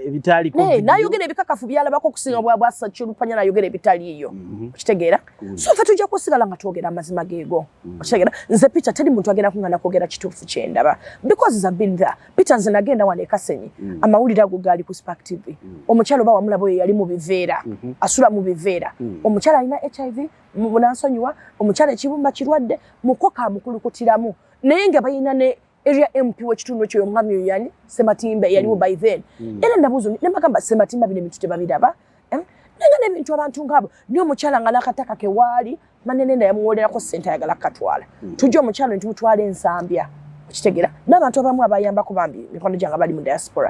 Speaker 3: ebitaliko n'ayogera ebikakafu byalabako okusinga bwasa kirupanya n'ayogera ebitaliiyo okitegeera so ffe tujja kusigala nga twogera amazima geego okitegeera nze Peter teri muntu agenda kungana kwogera kituufu kyendaba because I've been there Peter nze nagenda wano e Kasenyi amawulire ago gaali ku Spark TV omukyalo oba wamulaba oyo yali mu biveera asula mu biveera omukyalo alina HIV munansonyiwa omukyalo ekibumba kirwadde mukoka amukulukutiramu naye nga bayina ne area MP w'ekitundu kyo omwami oyo yani Sematimba yaliwo by then era ndabuuza ne bagamba Sematimba bino ebintu tebabiraba nenga n'ebintu abantu ngabo ni omukyala nga n'akataka ke waali manenenda yamuwolerako ssente ayagala katwala tujja omukyalo ntimutwala ensambya okitegeera n'abantu abamu abayambako bambi mikono gyange bali mu diaspora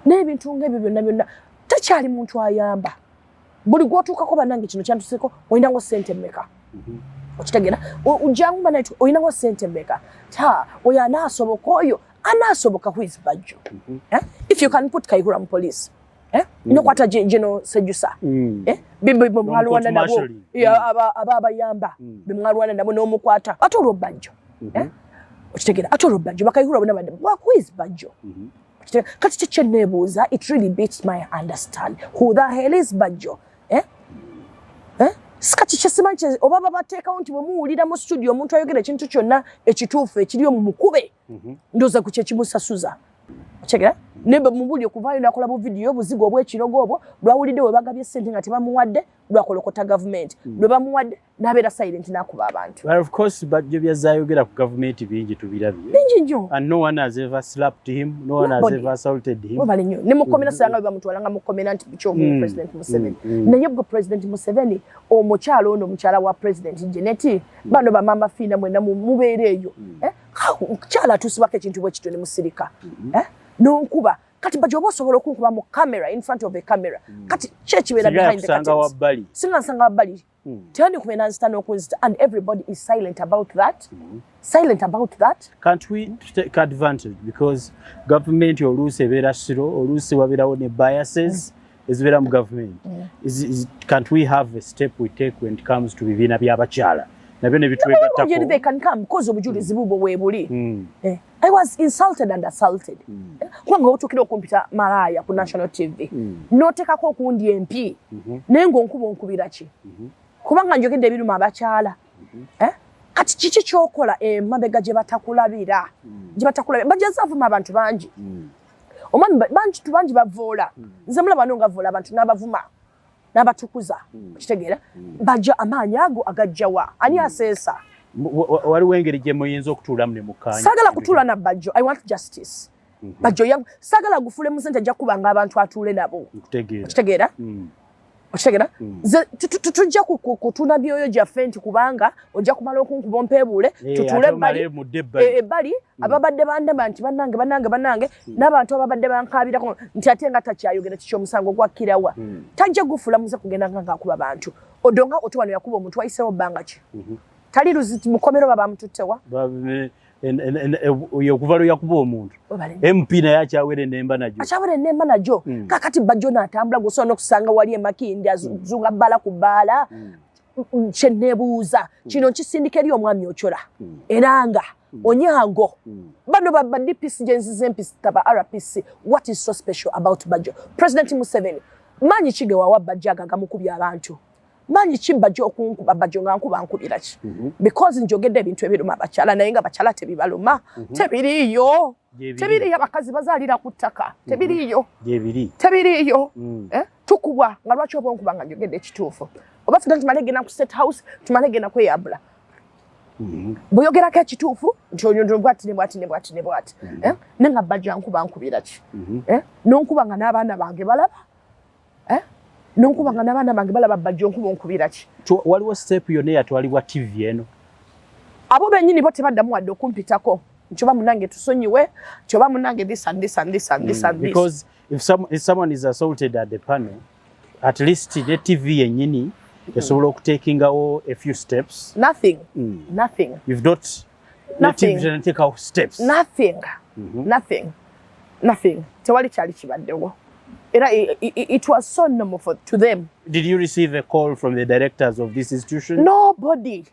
Speaker 3: n'ebintu ng'ebyo byonna takyali muntu ayamba buli gw'otuukako bannange kino kyantuseko oyinango ssente mmeka okitegeera ujjangu banaitu oyinawo ssente mmeka oyo anaasoboka oyo anaasoboka who is Bajjo if you can put Kaihura mu police nokwata General Sejusa bemwalwana nabo aba abayamba bemwalwana nabo n'omukwata ate olwo Bajjo okitegeera ate olwo Bajjo bakaihura bona badde who is Bajjo kati kye neebuuza it really beats my understand who the hell is Bajjo sikati kyesimanyi oba babateekawo nti bwe muwulira mu studio omuntu ayogera ekintu kyonna ekituufu ekiri omu mukube ndooza ku kyekimusasuza okitegeera nemba mubuli okuvaayo nakola bu vidiyo obuzigo obw'ekirogo obwo lwawulidde we bagabye ssente nga tebamuwadde lwakolokota gavumenti lwe bamuwadde n'abeera silent n'akuba abantu
Speaker 2: of course Bajjo byazayogera ku gavumenti bingi tubirabye
Speaker 3: bingi nnyo
Speaker 2: and no one has ever slapped him no one has ever assaulted him
Speaker 3: bali nnyo ne mukomera sanga bamutwalanga mukomera nti kyovu President Museveni naye bwe President Museveni omukyalo ono omukyala wa President Jeneti bano bamama fiina mwena mubeere eyo kyala tusibako ekintu bwe kityo ne musirika n'onkuba kati Bajjo oba osobola okunkuba mu camera in front of a camera kati kyekibeera behind the curtains singa nsanga wabbali teyandi kubeera nzita n'okunzita and everybody is silent about that
Speaker 2: can't we take advantage because government oluusi ebeera siro oluusi wabeerawo ne biases ezibeera mu government can't we have a step we take when it comes to bibiina by'abakyala nabyo ne bitwegattako
Speaker 3: they can come because obujulizi bubwo weebuli I was insulted and assaulted kubanga otukira okumpita malaaya ku National TV n'oteekako okundi MP naye ng'onkuba onkubira ki kubanga njogedde ebiruma abakyala kati kiki kyokola emabega gye batakulabira bajja zavuma abantu bangi omwami bangi bavoola nze mulaba no nga voola abantu n'abavuma n'abatukuza okitegeera bajja amaanyi ago agajjawa ani aseesa
Speaker 2: waliwo engeri gye muyinza okutuulamu ne mukkaanya
Speaker 3: saagala kutuula na Bajjo I want justice Bajjo yangu saagala Gufune musente ajja kubanga abantu atuule nabo okitegeera tujja kutuna byoyo gyaffe nti kubanga ojja kumala okunkuba ompeebuule tutuule ebbali ababadde bandaba nti bannange n'abantu ababadde bankaabirako nti ate nga takyayogera kiki omusango gwakkirawa tajja Gufula muze kugenda nga akuba bantu odonga oti wano yakuba omuntu wayiseewo bbanga ki tali luziti mukomero babamututtewa
Speaker 2: okuva lwe yakuba omuntu MP naye akyawera
Speaker 3: ennemba najjo kakati Bajjo n'atambula gwosobola n'okusanga wali emakindi azunga bbala ku bbaala kyenneebuuza kino nkisindika eri omwami Ochola Eranga Onyango bano ba DPC genzize MPC taba RPC. What is so special about Bajjo? President Museveni manyi kige wawa Bajjo agamukubya abantu manyi ki Bajjo okunkuba Bajjo nga nkuba nkubira ki because njogedde ebintu ebiruma abakyala naye nga bakyala tebibaluma tebiriyo tebiriyo abakazi bazaalira ku ttaka tebiriyo tebiriyo tukubwa nga lwaki oba onkuba nga njogedde ekituufu oba fena tumale genda ku State House tumale genda kweyabula bwoyogerako ekituufu nti onyonjo bwati ne bwati nenga Bajjo ankuba nkubira ki nonkuba nga n'abaana bange balaba nonkuba nga n'abaana bange balaba Bajjo nkuba nkubira ki
Speaker 2: waliwo step yonna eyatwalibwa TV eno
Speaker 3: abo bennyini bo tebaddamu wadde okumpitako nti oba munange tusonyiwe nti oba munange this and this and this and this and this
Speaker 2: because if someone is assaulted at the panel at least the TV yennyini esobola okutekingawo a few steps
Speaker 3: nothing
Speaker 2: you've not
Speaker 3: nothing
Speaker 2: take out steps
Speaker 3: nothing tewali kyali kibaddewo era it was so normal to them.
Speaker 2: Did you receive a call from the directors of this institution?
Speaker 3: Nobody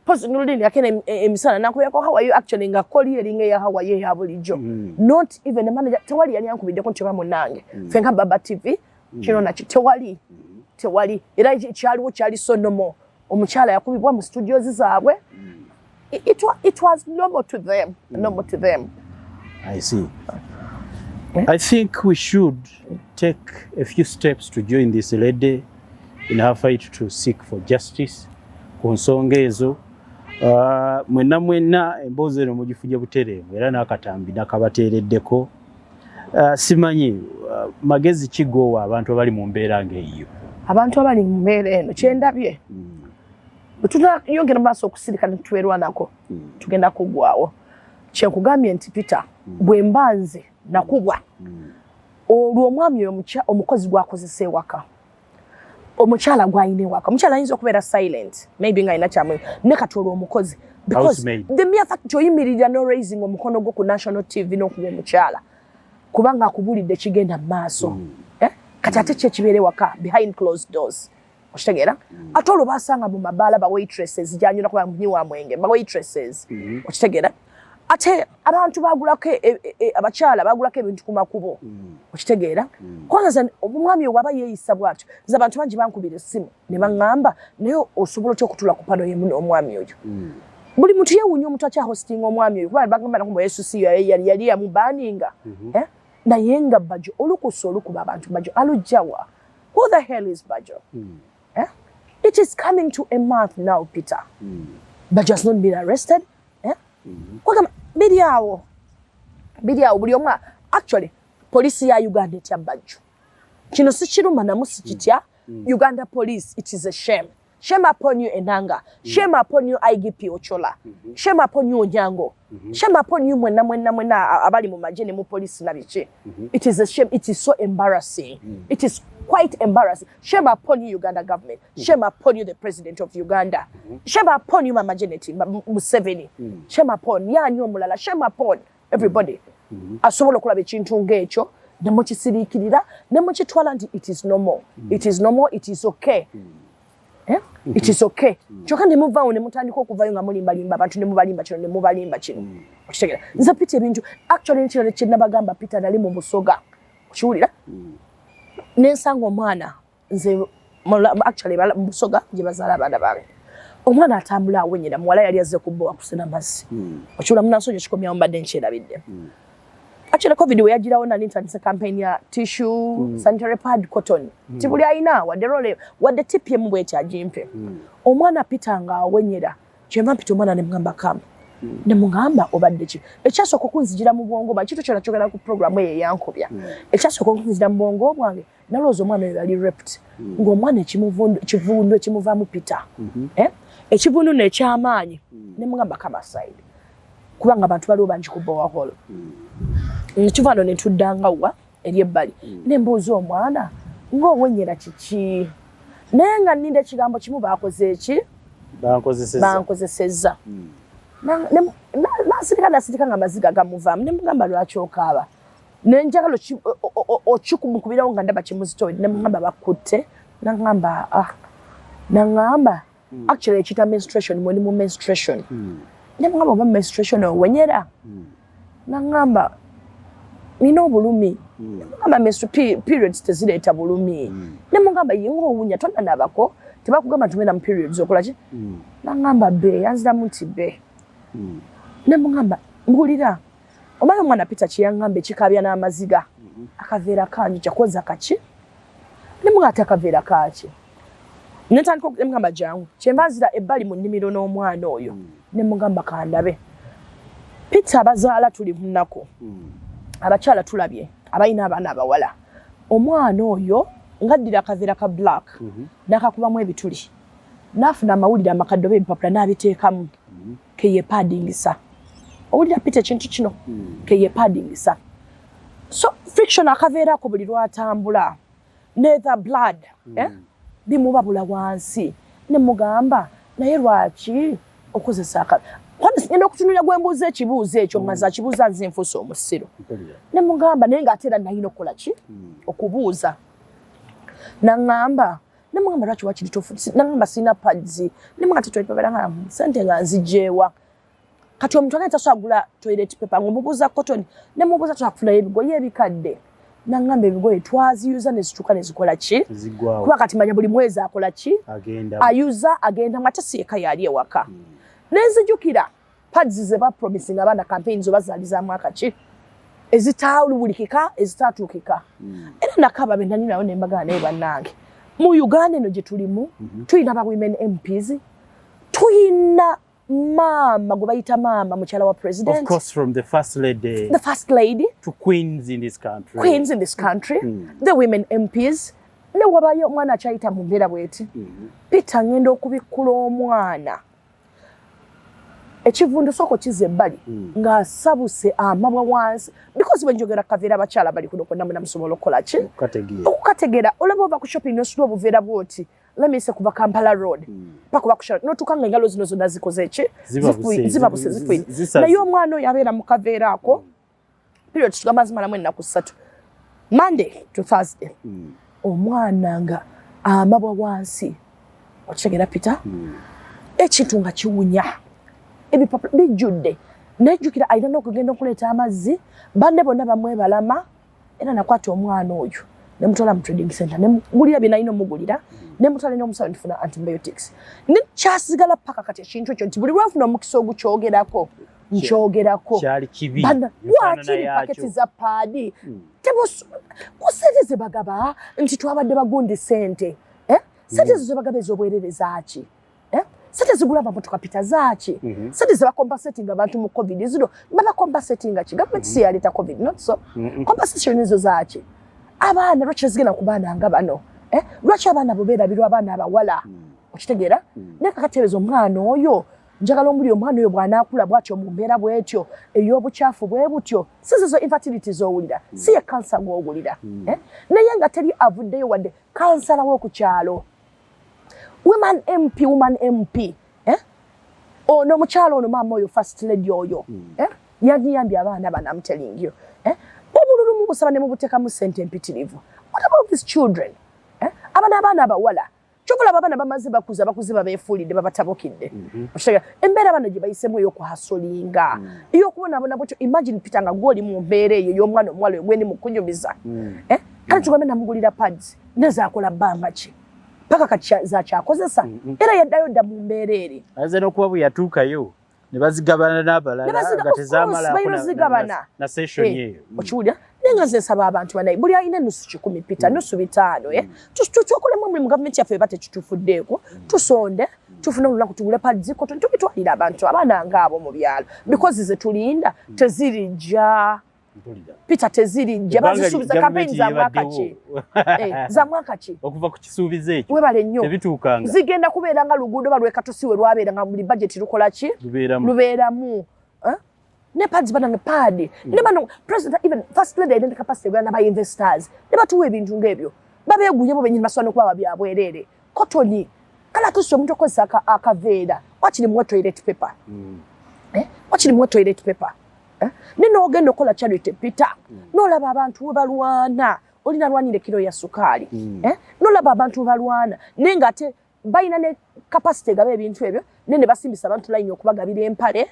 Speaker 3: personally yakene emisana nakuyako how are you actually nga call eringa ya how are you ya bulijjo not even the manager tewali yali yankubidde ko ntiba munange fenga Baba TV kino nakyo tewali era kyali so normal omukyala yakubibwa mu studios zaabwe it was normal to them.
Speaker 2: I see. I think we should take a few steps to join this lady in her fight to seek for justice ku nsonga ezo. Mwena emboozi eno mugifunye butereevu era n'akatambi nakabateereddeko. Simanyi magezi kigowa abantu abali mu mbeera ng'eyo.
Speaker 3: Abantu abali mu mbeera eno kyendabye tunayongera maaso okusirika ne tuwerwanako tugenda kuggwawo kyekugambye nti Peter bwe mbanze nakubwa olwo omwami omukozi gwakozesa ewaka omukyala gwayina ewaka omukyala ayinza okubeera silent maybe nga ayina kyamwe ne kati olwo omukozi because the mere fact oyimirira no raising omukono gwo ku national TV n'okuba omukyala kubanga akubulidde kigenda mu maaso kati ate kyekibeera ewaka behind closed doors okitegeera ate olwo basanga mu mabaala ba waitresses gyanyula kuba munyiwa mwenge ba waitresses okitegeera ate abantu bagulako abakyala bagulako ebintu ku makubo okitegeera kwanza omwami waba yeeyisa bwatyo nze abantu bangi bankubira essimu ne baŋŋamba naye osobola otya okutula ku pano yemu n'omwami oyo buli muntu yeewuunya omuntu akyahostinga omwami oyo kuba bagamba naku M.I.S.O yali yamubaninga naye nga Bajjo olukusa olukuba abantu Bajjo alujjawa who the hell is Bajjo it is coming to a month now Peter Bajjo has not been arrested kwagamba biriawo buli omwa actually police ya Uganda etya Bajjo kino si kiruma namu si kitya Uganda police it is a shame upon you Enanga shame upon you IGP Ochola shame upon you Onyango shame upon you mwena abali mu majene mu police na biche it is a shame it is so embarrassing it is quite embarrassing shame upon you Uganda government shame upon you the president of Uganda shame upon you Mama Janet Museveni shame upon yanyu omulala shame upon everybody asobola okulaba ekintu ng'ekyo nemukisiriikirira nemukitwala nti it is normal it is okay it is okay kyokka ne muvaawo ne mutandika okuvaayo nga mulimbalimba abantu ne mubalimba kino okitegeera nze Peter ebintu actually nkiro kye nabagamba Peter nali mu Busoga okiwulira nensanga omwana nze actually mu Busoga gye bazaala abaana bange omwana atambula awenyera muwala yali azze kubbowa kusena mazzi okiwulira Munnansi kikomyawo mbadde nkyerabidde actually COVID we yagirawo nali ntandise campaign ya tissue sanitary pad cotton tibuli ayina wadde tipi emu bwekyagimpe omwana Peter nga awenyera kyemba mpita omwana ne mugamba kamba ne mugamba obadde ki ekyasooka okunzijira mu bwongo bwa kitu kyona kyogera ku program eyo eyankobya ekyasooka okunzijira mu bwongo bwange nalowooza omwana oyo yali raped ng'omwana ekivundu ekimuvaamu Peter ekivundu n'ekyamaanyi ne mugamba kama side kubanga abantu baliwo bangi ku bowaholo nekivano ne tuddangawa eri ebbali nembuuza omwana ng'owenyera kiki naye nga nninda ekigambo kimu baakoze eki bankozesezza nasirika nga amaziga gamuvaamu ne mugamba lwaki okaaba nenjagala okikumukubirawo nga ndaba kimuzitowe ne mugamba bakutte nagamba Nangamba actually ekita menstruation mwene mu menstruation. Ne mugamba ba menstruation owenyera. Nangamba nina obulumi. Mugamba menstrual periods tezireeta bulumi. Ne mugamba yingo owunya tonna nabako tebakugamba tumena mu periods okola ki? Nangamba be yanziramu nti be. Ne mugamba mbulira omanyi omwana Peter kiyangambe kikabya n'amaziga akaveera kanyi kyakoza kaki ne mugata akaveera kaki netandika okugamba jangu kyembazira ebbali mu nnimiro n'omwana oyo ne mugamba kandabe Peter abazaala tuli munnako abakyala tulabye abalina abaana abawala omwana oyo ngaddira akaveera ka black n'akakubamu ebituli n'afuna amawulire amakaddobe ebipapula n'abiteekamu keye paddingisa owulira Peter kintu kino keye paddingisa so friction akaveera ko buli lwatambula nether blood bimubabula wansi ne mugamba naye lwaki okozesa ngenda okutunulira gwembuuza ekibuuzo ekyo nga zakibuuza nze nfuusa omusiro ne mugamba naye ng'ate era nalina okukola ki okubuuza nangamba ne mugamba lwaki wakiri tofu nangamba sina pads ne mugamba tetwepapera sente nga nzijeewa kati omuntu anaita swagula toilet paper ngomubuuza cotton ne mubuuza twakufunayo ebigoye ebikadde nangamba ebigoye twaziyuza ne zituuka ne zikola ki kuba kati manya buli mwezi akola ki ayuza agenda nga tasieka yali ewaka nenzijukira pads ze bapromising abaana campaigns obazaalizaamu akaki ezitawulubulikika ezitatuukika era nakaba bendani nayo nembagana naye bannange mu Uganda eno gye tulimu tuyina ba women MPs tuyina mama gwe bayita mama mukyala wa president
Speaker 2: of course from the first lady to queens in this country the women MPs ne wabayo omwana akyayita mu mbeera bweti Peter ngenda okubikkula omwana ekivundu soko kize ebbali ng'asabuse amabwa wansi because bwenjogera kaveera abakyala bali kuno kwonna munamusobola okukola ki okukategeera olaba ova ku shopping nosula obuveera bwoti lemise kuva Kampala road paka bakushara notukanga engalo zino zonna zikoze ki zibabuse zifuine naye omwana oyo abeera mu kaveera ako period tugamba zimalamu ennaku 3 Monday to Thursday omwana nga amabwa wansi okitegeera Peter ekintu nga kiwunya ebipapula bijjudde nejjukira alina n'okugenda okuleeta amazzi banne bonna bamwebalama era nakwata omwana oyo ne mutwala mu trading center ne mugulira bye nalina omugulira ne mutwala n'omusawo nifuna antibiotics ne kyasigala paka kati ekintu ekyo nti buli lwafuna omukisa ogukyogerako nkyogerako lwakiri paketi za paadi kusente ze bagaba nti twabadde bagundi sente sente ezo ze bagaba ez'obwerereza ki sente zigula amamotoka Peter zaaki sente ze bakompensating abantu mu covid zino babakompensating ki government si yaleeta covid not so compensation ezo zaaki abaana lwaki zigenda ku baana nga bano lwaki abaana bo beerabirwa abaana abawala okitegeera naye kakatebeeza omwana oyo njagala omuli omwana oyo bw'anaakula bw'atyo mu mbeera bw'etyo ey'obukyafu bwe butyo si zo infertility z'owulira si ye kansa gw'owulira naye nga teri avuddeyo wadde kansala w'oku kyalo woman MP ono mukyalo ono maama oyo first lady oyo yanyambye abaana bano I'm telling you obululu mubusaba ne mubuteekamu ssente empitirivu what about these children abaana abawala kyobulaba abaana bamaze bakuze babeefuulidde babatabukidde embeera bano gye bayisemu ey'okuhasolinga ey'okubonabona bwetyo imagine Peter nga gw'oli mu mbeera eyo y'omwana omuwala oyo gwendi mu kunyumiza kale tugambe namugulira pads nezaakola bbanga ki paka kati zakyakozesa era yaddayo dda mu mbeera eri aze n'okuba bwe yatuukayo ne bazigabana n'abalala nga tezaamala na session eyo
Speaker 3: okiwulira naye nga nze nsaba abantu banaye buli alina nusu 10 Peter nusu 5 tukolemu omulimu gavumenti yaffe eba tekitufuddeeko tusonde tufune olunaku tugule pads koto tubitwalira abantu abaana ngaabo mu byalo because ze tulinda tezirijja Peter tezirijja bazisuubiza kampeni za mwaka ki za mwaka ki
Speaker 2: okuva ku kisuubizo ekyo
Speaker 3: webale nnyo
Speaker 2: tebituukanga
Speaker 3: zigenda kubeera nga luguudo balwekatosi we lwabeera nga buli budget lukola ki lubeeramu ne pads banange padi ne bano president even first lady identity capacity gwana ba investors ne batuwa ebintu ng'ebyo babeeguye bo benyini baswana okuba byabwerere kotoni kala tusho omuntu okozesa akaveera wakiri mu toilet paper wakiri mu toilet paper nino ogenda okola charity Peter nolaba abantu we balwana olina lwanire kilo ya sukali nolaba abantu balwana nenga ate bayina ne capacity gabe ebintu ebyo nene basimbisa abantu line okubagabira empale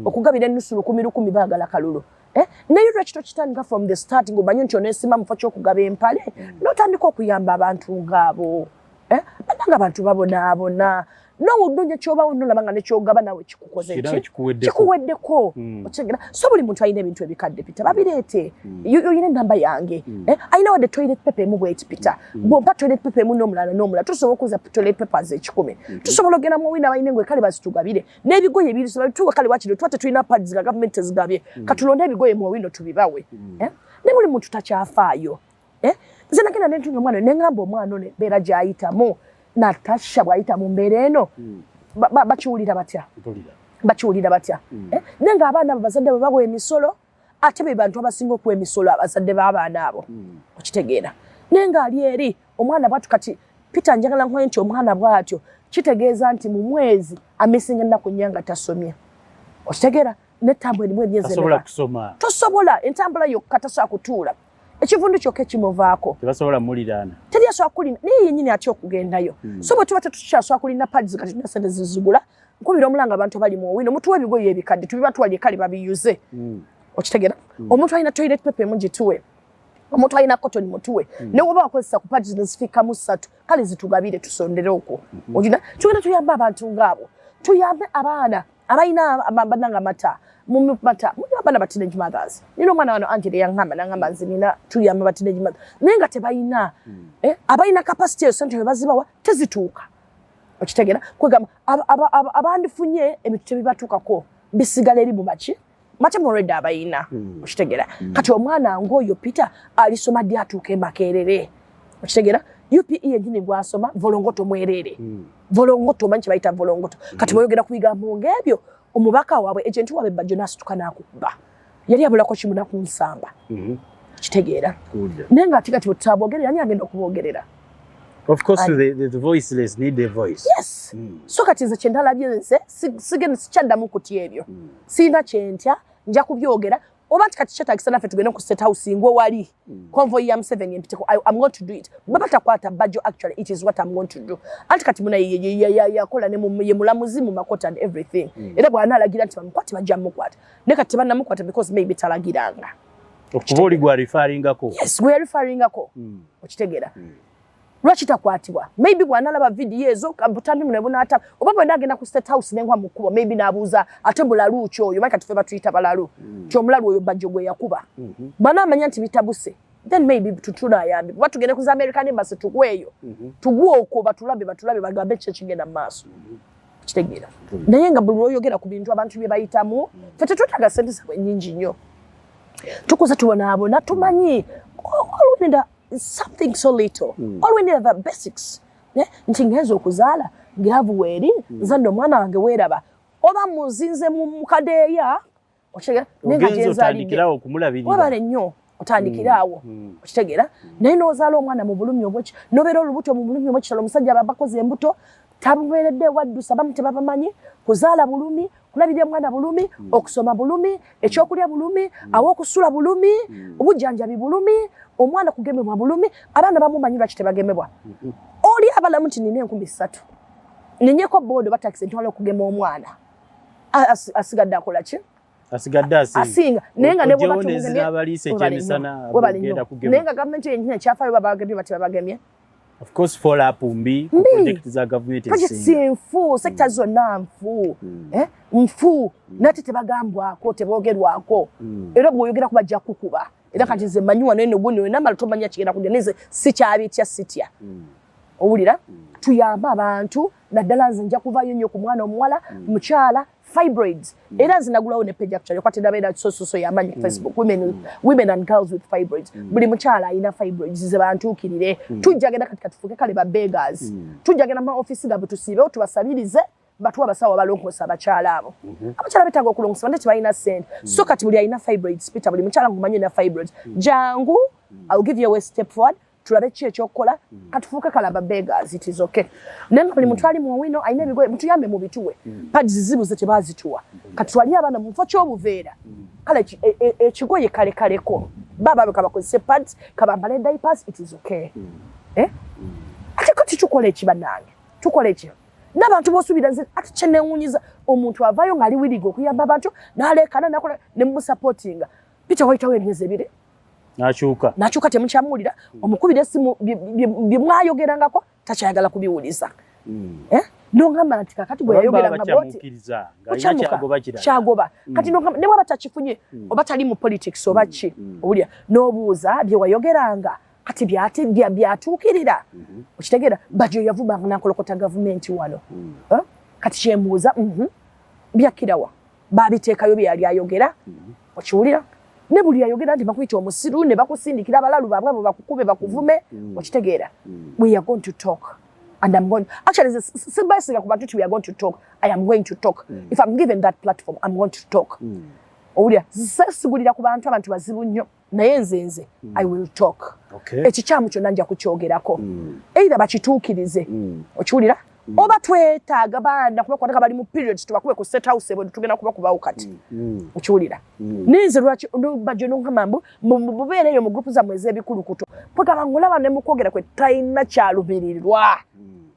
Speaker 3: okugabira ennusu 10,000 bagala kalulu naye lwekito kitandika from the start ng'omanyi nti oneesima mu kifo ky'okugaba empale n'otandika okuyamba abantu ng'abo bannanga abantu babonaabona n'owuddonya ky'obawo nolaba nga nekyogaba nawe kikukoze kikuweddeko okitegera so buli muntu alina ebintu ebikadde pita babireete oyina enamba yange alina wadde toilet paper emu bweti pita bwompa toilet paper emu n'omulala tusobola okuza toilet papers 10 tusobola ogenda mu wina abalina engwe kale bazitugabire n'ebigoye ebirituwe kale wakiri tuba tetulina pads ga gavumenti tezigabye katulonde ebigoye mu wino tubibawe ne buli muntu takyafaayo nze nagenda nentunga omwana neŋŋamba omwana ono embeera gy'ayitamu Natasha bwayita mu mbeera eno bakiwulira batya nenga abaana abazadde bwe bawa emisolo ate be bantu abasinga okuwa emisolo abazadde b'abaana abo okitegeera nenga ali eri omwana bwatu kati Peter njagala nkoye nti omwana bwatyo kitegeeza nti mu mwezi amisinga ennaku nnyanga tasomye okitegeera n'ettambula erimu emyezi tosobola entambula yokka tasobola kutuula ekivundu kyokka kimuvaako
Speaker 2: tebasobola muliraana
Speaker 3: teri asobola kulina naye yennyini atya okugendayo so bwe tuba tetukyasobola kulina pads kati tulina sente zizigula nkubira omulanga abantu abali mu owino mutuwa ebigoye ebikadde tubiba tuwali ekale babiyuze okitegeera omuntu alina toilet paper emu gituwe omuntu alina cotton mutuwe ne woba wakozesa ku pads nezifikamu 3 kale zitugabire tusondere okwo tugenda tuyambe abantu ngaabo tuyambe abaana abalina bannanga mata abaana ba teenage mothers nina omwana wano Angela yaŋŋamba naŋŋamba nze nina tuyamba ba teenage mothers naye nga tebalina abalina capacity eyo sente bazibawa tezituuka okitegeera kwegamba abandifunye ebintu tebibatuukako bisigala eri mu maki mulredde abayina okitegeera kati omwana ng'oyo Peter alisoma ddi atuuka emakerere okitegeera UPE yennyini gwasoma volongoto mwerere volongoto manyi kyebayita volongoto kati bweyogera ku bigambo ng'ebyo omubaka waabwe ejenti waabwe Bajjo n'asituka n'akukuba yali abulako kimu nakunsamba kitegeera naye nga ati bwe tutaboogerera ani agenda okuboogerera
Speaker 2: of course the voiceless need a voice
Speaker 3: yes so kati nze kyendalabye nze sigenda sikyaddamu kutya ebyo siina kyentya nja kubyogera oba nti kati kyetagisa naffe tugende ku state house ngwe wali convoy ya M7 empiteko I'm going to do it baba takwata Bajjo actually it is what I'm going to do anti kati muna yakola ne ye mulamuzi mu makota and everything era bwana alagira nti bamukwate bajja mukwata ne kati banna mukwata because maybe talagiranga
Speaker 2: okuboli gwa referringako
Speaker 3: yes we are referringako okitegeera lwaki takwatibwa maybe bwanalaba video ezo kabutandi munebona ata oba bwe ndagenda ku state house nengwa mukubo maybe nabuuza ate bulalu kyo yo maka tufe tuyita balalu kyo mulalu oyo Bajjo gwe yakuba bana amanya nti bitabuse then maybe tutula yambi watu gende ku American embassy tukweyo tugwo okwo batulabe bagambe kye kigenda maaso kitegeera naye nga buli oyogera ku bintu abantu bye bayitamu fete tutaga sente za nyingi nnyo tukoza tubona tumanyi olwenda something so little all we need the basics nti ngezo okuzaala ngiravu weeri nzadde omwana wange weeraba oba muzinze mu mukadeeya okitegeera nenga gyenzaalidde wabale nnyo otandikiraawo okitegeera naye n'ozaala omwana mu bulumi obweki nobeera olubuto mu bulumi obwekitalo omusajja ababakoze embuto tabubeeredde waddusa bamu tebabamanyi kuzaala bulumi kulabirira mwana bulumi okusoma bulumi ekyokulya bulumi aw'okusula bulumi obujjanjabi bulumi omwana kugemebwa bulumi abaana bamumanyi lwaki tebagemebwa oli abalamu nti nina 3,000 ninyeko bodo batakisi ntwala okugema omwana asigadde akola ki asinga naye nga naye nga gavumenti yenyini ekyafaayo babagemye bati babagemye
Speaker 2: of course follow up mbi project za government
Speaker 3: nfu sector zonna nfu nate tebagambwako tebogerwako era bw'oyogera ku bajja kukuba era kati nze mmanyi wano eno guno namala tomanya kigenda kujja neze sikyabitya sitya owulira tuyamba abantu naddala nze nja kuvayo nnyo ku mwana omuwala mukyala fibroids era zinagulawo ne page actually kwate ndabeera so yamanyi Facebook women and girls with fibroids buli mukyala alina fibroids ze bantuukirire tujja genda kati katufuke kale ba beggars tujja genda mu office gabu tusiibewo tubasabirize batuwa basawo balongosa abakyala abo abakyala betaaga okulongosa bante tebalina ssente so kati buli alina fibroids Peter buli mukyala ngumanyi na fibroids jangu I'll give you a step forward tulabe ki ekyokukola katufuuke kalaba beggars it is okay nenga buli muntu ali mu wino alina ebigoye mutuyambe mu bituwe pads zibuze tebazituwa katutwali abaana mu kifo ky'obuveera kale ekigoye kalekaleko baba bakabakozese pads kabambale diapers it is okay ate kati tukola ekibannange tukole ki n'abantu b'osuubira nze ate kye neewuunyiza omuntu avaayo ng'ali wiriga okuyamba abantu n'aleekana nakola ne mumusapootinga Peter wayitawo emyezi 2 n'akyuka temukyamuwulira omukubira essimu bye mwayogerangako takyayagala kubiwuliza nongamba nti kakati bwe yayogeranga boti kyagoba kati nongamba ne bwaba takifunye oba tali mu politics oba ki owulira n'obuuza bye wayogeranga kati byatuukirira okitegeera Bajjo yavumanga n'akolokota gavumenti wano kati kyembuuza byakkirawa baabiteekayo bye yali ayogera okiwulira ne buli ayogera nti bakuyita omusiru ne bakusindikira abalalu baabwe bo bakukube bakuvume okitegeera we are going to talk and I'm going actually sibasiga ku bantu we are going to talk I am going to talk if I'm given that platform I'm going to talk owulira sigulira ku bantu abantu bazibu nnyo naye nze I will talk ekikyamu kyonna nja kukyogerako either bakituukirize okiwulira oba twetaaga baana kuba kwataka bali mu periods tubakube ku set house ebo tugenda kuba kubawo kati okiwulira ninze lwaki Bajjo n'onkama mubeereyo mu group zammwe ez'ebikulukuto pwegamba ng'olaba ne mu kwogera kwe talina kyalumirirwa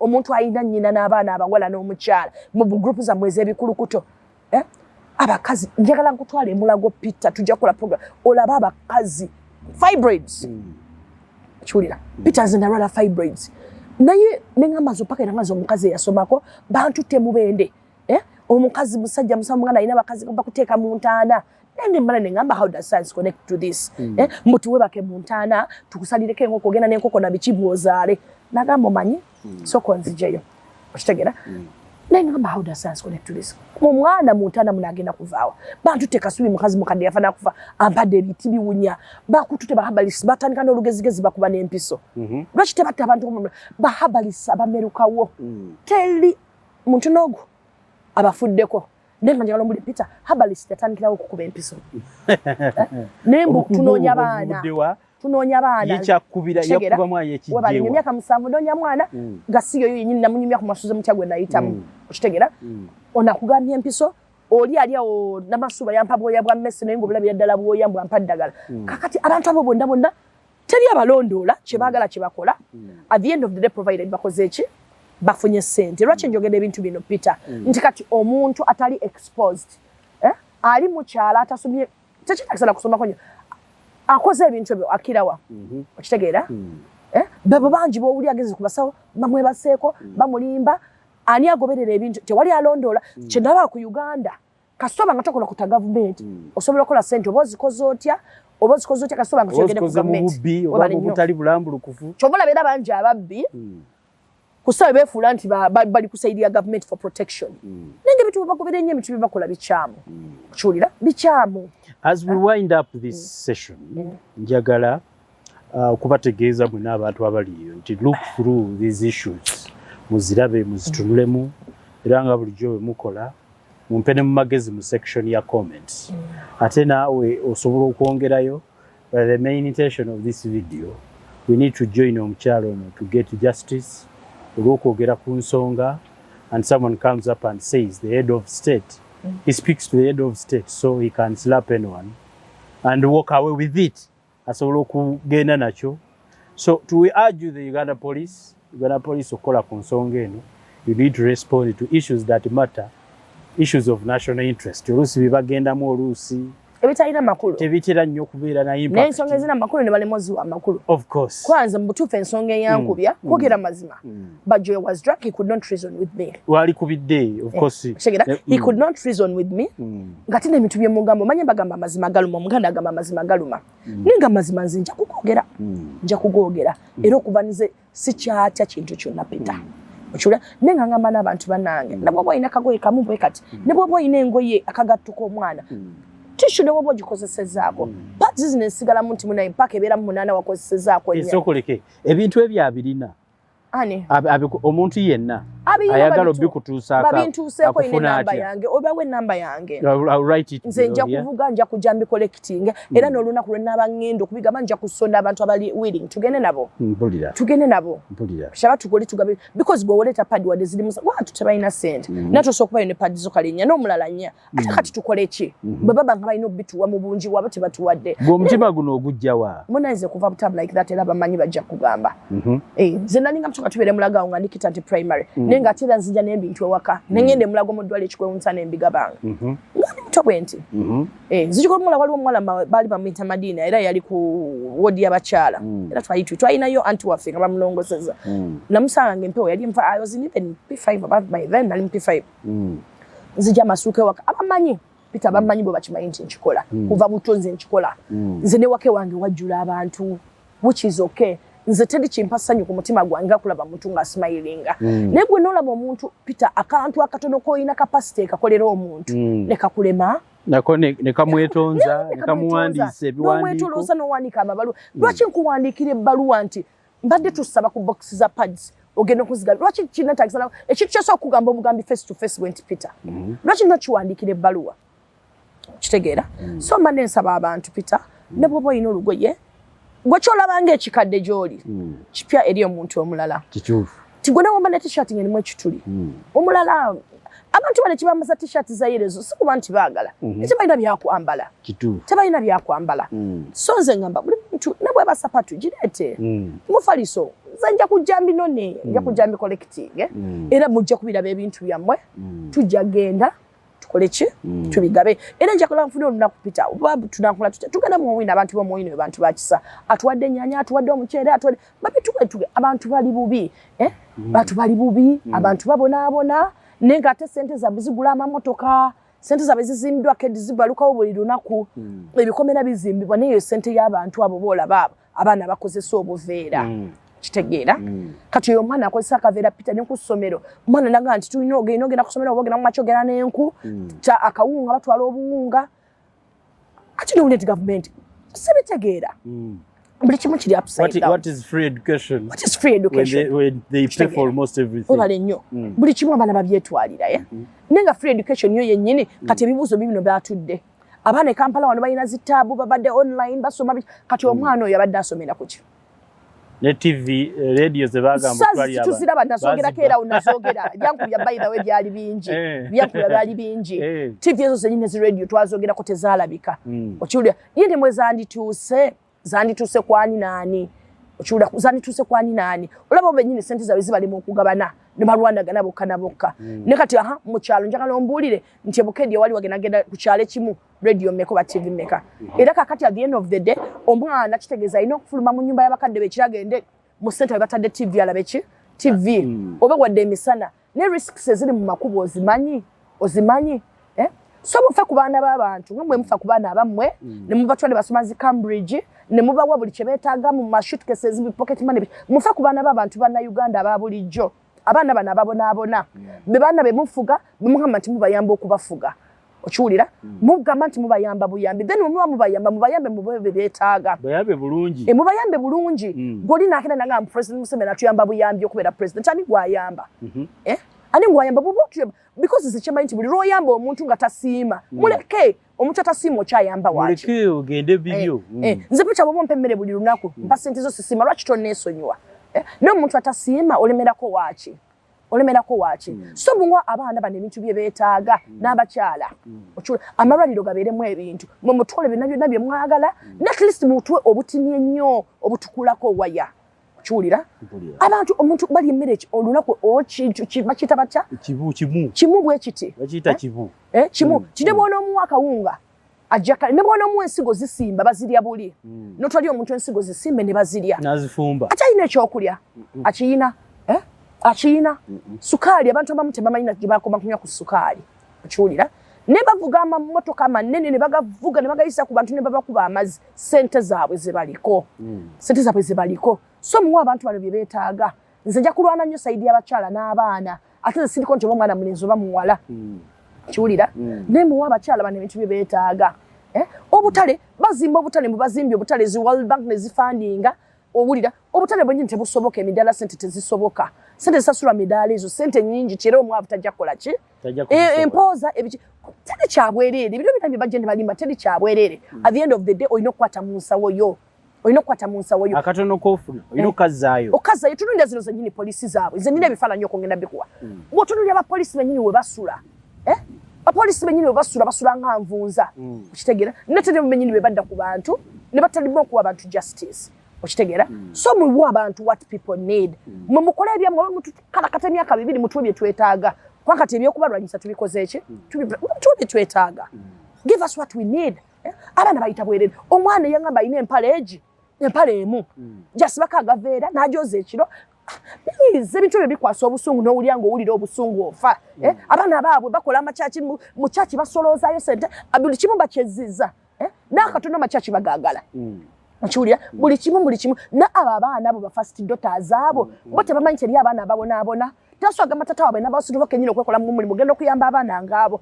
Speaker 3: omuntu ayina nnyina n'abaana abawala n'omukyala mu group zammwe ez'ebikulukuto abakazi njagala nkutwala emulago Peter tujja kukola program olaba abakazi fibroids kiwulira Peter nze nalwala fibroids naye nengamazo paka nangazo omukazi yasomako bantu temubende omukazi musajja musama mwana ina bakazi bakuteeka mu ntaana nenge mbala nengamba how does science connect to this mutu webake mu ntaana tukusalireke enkoko genda n'enkoko na bikibu ozaale nagamba omanyi soko nzijeyo okitegera nengamba how does science connect to this omwana mu ntaana munagenda kuvaawa bantu tekasubi mukazi mukadde yafana kufa ampadde ebiti biwunya bakutute bahabalisi batandika n'olugezigezi bakuba n'empiso lwaki tebatta abantu bahabalisi abamerukawo teri muntu n'ogwo abafuddeko nenga njagala omuli Peter habalisi yatandikirawo okukuba empiso nembu tunoonya baana
Speaker 2: yekyakubira yakuba mwana
Speaker 3: ekijjewa emyaka 7 noonya mwana gasiyo yo yennyini namunya emyaka masuze mutya gwe nayitamu okitegera onakugambya empiso oli ali awo namasuba yampa bwoya bwa mmesi naye ng'obulabira ddala bwoya mbwampa ddagala kakati abantu abo bonna teri abalondoola kye baagala kye bakola at the end of the day provided bakoze eki bafunye ssente lwaki njogera ebintu bino Peter nti kati omuntu atali exposed ali mu kyala atasomye tekitakisala kusomako nnyo akoze ebintu ebyo akirawa okitegeera babo bangi b'owuli ageze ku basawo bamwebaseeko bamulimba ani agoberera ebintu tewali alondoola kye ndaba ku Uganda kasooba nga tokola kuta gavumenti osobola okukola ssente oba ozikoze otya kasooba nga kyogende ku gavumenti
Speaker 2: oba butali bulambulukufu
Speaker 3: kyobola beera bangi ababbi kusawe befuula nti bali kusaidia government for protection nenge bitu bagobera nnyo emitu bakola bikyamu kiwulira bikyamu.
Speaker 2: As we wind up this session njagala okubategeeza mwe n'abantu abaliyo nti look through these issues muzirabe muzitunulemu era nga bulijjo bwe mukola mumpe ne mu magezi mu section ya comments ate naawe osobola okwongerayo the main intention of this video we need to join omukyalo ono to get justice olw'okwogera ku nsonga and someone comes up and says the head of state he speaks to the head of state so he can slap anyone and walk away with it asobola okugenda nakyo so to we urge the Uganda police okola ku nsonga eno you need to respond to issues that matter issues of national interest oluusi bibagendamu oluusi
Speaker 3: ebitalina makulu
Speaker 2: tebitera nnyo okubeera na impact
Speaker 3: n'ensonga ezina makulu ne balemozi wa makulu
Speaker 2: of course
Speaker 3: kwanza mu butuufu ensonga eyankubya kwogera mazima Bajjo was drunk he could not reason with me
Speaker 2: wali kubidde of course
Speaker 3: he could not reason with me nga tina ebitu bye mugambo manye bagamba mazima galuma omuganda agamba mazima galuma ninga mazima nze nja kugogera era okubanize si kyatya kintu kyonna Peter ochula nenga ngamba n'abantu bannange nabwo bwalina kagoye kamu bwe kati ne bw'oba olina engoye akagattuko omwana tishu ne bw'oba ogikozesezaako pazi nesigala mu nti munaye mpaka ebeera mu 8 wakozesezaako ennyo
Speaker 2: esokoleke ebintu ebyo abirina
Speaker 3: ani
Speaker 2: omuntu yenna ayagala obikutuusaako
Speaker 3: babintuuseeko ine namba yange obawe ennamba yange nze nja kuvuga nja kujja mbikolekiting era n'olunaku lwe nnaaba ŋŋenda okubigamba nja kusonda abantu abali willing tugende nabo shaba tukole tugabe because bwe woleeta padi wadde ziri musa watu tebalina ssente natusobola okubayo ne padi zo kale nnya n'omulala nnya ate kati tukole ki bwe baba nga balina obituwa mu bungi wabo tebatuwadde
Speaker 2: ng'omutima guno ogujjawa
Speaker 3: munanze kuva butamu like that era bamanyi bajja kugamba nze nalinga katubere mulaga nga nikita nti primary nenga atira nzija n'ebintu ewaka nengende mulago mu ddwaliro ekikwewunsa n'embigabanga ngani muto bwenti nzijiko mula waliwo omuwala baali bamuyita Madina era yali ku wodi y'abakyala era twalinayo anti waffe nga bamulongoseza namusanga ng'empewo yali nva I was in even P5 about by then nali mu P5 nzija amasuuka ewaka abamanyi Peter bamanyi bwe bakimanyi nti nkikola kuva butonze nkikola nze ne wake wange wajjula abantu which is okay nze tedi kimpasanyu ku mutima gwange kulaba muntu nga smilinga naye gwe n'olaba omuntu Peter akantu akatono koyina capacity kakolera omuntu ne kakulema
Speaker 2: nako ne kamwetonza ne kamuwandiisa ebiwandiiko
Speaker 3: n'omwetolooza n'owandiika amabaluwa lwaki nkuwandiikira ebbaluwa nti mbadde tusaba ku box za pads ogenda okuzigaba lwaki kinatagisa ekintu kyosooka okugamba omugambi face to face went Peter lwaki nokiwandiikira ebbaluwa kitegeera so mba nensaba abantu Peter ne bwoba olina olugoye gwe kyolabanga ekikadde gy'oli kipya eri omuntu omulala
Speaker 2: kituufu
Speaker 3: tigwe nawomba ne t-shirt ng'erimu ekituli omulala abantu bane kibambaza t-shirt za yerezo si kuba nti baagala tebalina byakwambala tebalina byakwambala so nze ngamba buli muntu ne bweba sapatu gireete mufaliso nze nja kujja mbinone nja kujja mbicollecting era mujja kubiraba ebintu byammwe tujja genda tukoleki tubigabe era nja kola nfune olunaku Peter tunakola tugenda mu wina abantu b'omuwino abantu bakisa atuwadde ennyanya atuwadde omuceere atuwadde babituge abantu bali bubi bantu bali bubi abantu babonaabona nenga ate sente zaabwe zigula amamotoka sente zaabwe zizimbiddwako edizibalukawo buli lunaku ebikomera bizimbibwa naye sente y'abantu abo boolaba abaana bakozesa obuveera kitegeera kati oyo omwana akozesa akaveera Peter ne ku ssomero omwana naga nti tulina ogenda ku ssomero oba ogenda mu makya ogenda n'enku akawunga batwala obuwunga kati ne gavumenti sibitegeera buli kimu kiri upside down.
Speaker 2: What is free education?
Speaker 3: What is free education?
Speaker 2: When they pay for almost everything.
Speaker 3: Obale nnyo buli kimu abaana babyetwalira nenga free education yo yennyini kati ebibuuzo bibino byatudde abaana e Kampala wano balina zitaabu babadde online basoma kati omwana oyo abadde asomera kuki
Speaker 2: ne TV radio ze bagamba twali
Speaker 3: aba tuziraba nazogerako era unazogera byankubya by the way byali bingi byankubya byali bingi TV ezo zenyine zi radio twazogerako tezaalabika okiwulira yende zandituuse kwani nani okiwulira zandituuse kwani nani olaba obenyini sente zawe zibalimu okugabana ne balwandagana bokka na bokka ne kati mu kyalo njagala ombuulire nti ebukedi wali wagenda ku kyalo ekimu radio mmeka ba TV mmeka era kakati at the end of the day omwana kitegeeza alina okufuluma mu nnyumba y'abakadde be kiragende mu sente batadde TV alabe ki TV oba wadde emisana ne risks eziri mu makubo ozimanyi so mufe ku baana b'abantu nga mwe mufa ku baana abammwe ne mubatwale basoma zi Cambridge ne mubawa buli kye beetaaga mu mashutcases mu pocket money mufe ku baana b'abantu banna Uganda aba bulijjo abaana bano ababonaabona be baana be mufuga mugamba nti mubayamba okubafuga okiwulira mugamba nti mubayamba buyambi then mubayambe mu bwe beetaaga mubayambe bulungi goli nakenda nanga President Museveni atuyamba buyambi okubeera president ani gwayamba ani gwayamba bubutyo because zikimanyi nti buli lwoyamba omuntu nga tasiima muleke omuntu atasiima okyayamba waki
Speaker 2: muleke ogende bibyo
Speaker 3: nze picha bw'ompa emmere buli lunaku mpa sente zo sisiima lwaki tonneesonyiwa n'omuntu atasiima olemerako waaki so bungwa abaana bano ebintu bye beetaaga n'abakyala amalwaliro gabeeremu ebintu mwe mutwole byonna bye mwagala at least mutwe obutini ennyo obutukulako waya kiwulira abantu omuntu bali emmere olunaku bakiyita batya kimu bwe kiti kimu kide bwona omuwa akawunga ajjaka ne bwona omuwa ensigo zisimba bazirya buli notwali omuntu ensigo zisimbe ne bazirya
Speaker 2: nazifumba
Speaker 3: akyalina ekyokulya akiyina sukaali abantu abamu tebamanyi gye bakoma kunywa ku sukaali okiwulira ne bavuga amamotoka amanene ne bagavuga ne bagayisa ku bantu ne babakuba amazzi sente zaabwe zebaliko so muwa abantu bano bye beetaaga nze nja kulwana nnyo sayidi y'abakyala n'abaana ate nze siriko nti oba omwana mulenzi oba muwala kiwulira naye muwa abakyala bano ebintu bye beetaaga obutale bazimba obutale mubazimbye obutale zi World Bank ne zifandinga owulira obutale bwennyini tebusoboka emidaala sente tezisoboka sente zisasulwa midaala ezo sente nnyingi kyera omwavu tajja kukola ki empooza teri kyabwereere ebiro bina bye bajja ne balimba teri kyabwereere at the end of the day olina okukwata mu nsawo yo
Speaker 2: akatono kofuna olina okazaayo
Speaker 3: tunulira zino zennyini poliisi zaabwe nze nina ebifaananyi okungenda bikuwa ng'otunulira abapoliisi bennyini we basula abapoliisi bennyini we basula nga nvunza okitegeera neteri bennyini be badda ku bantu ne batalima okuwa abantu justice okitegeera so muwa abantu what people need mumukole ebyamwe mutukalakata emyaka 2 mutuwe bye twetaaga kwakati ebyokubalwanyisa tubikoze eki tuwe bye twetaaga give us what we need abana bayita bwerere omwana yangamba ine empale emu jasibaka agaveera najoze ekiro please ebintu ebyo bikwasa obusungu n'owulyango owulira obusungu ofa abana baabwe bakola amachachi mu chachi basoloozayo sente buli kimu bakyezizza n'akatono amachachi bagagala Nchulia buli kimu na abaana abo ba first daughters abo bote bamanyi teri abaana ababona taswaga matata wabe nabasuduva kenyino okwekola mu mulimu genda okuyamba abaana ngabo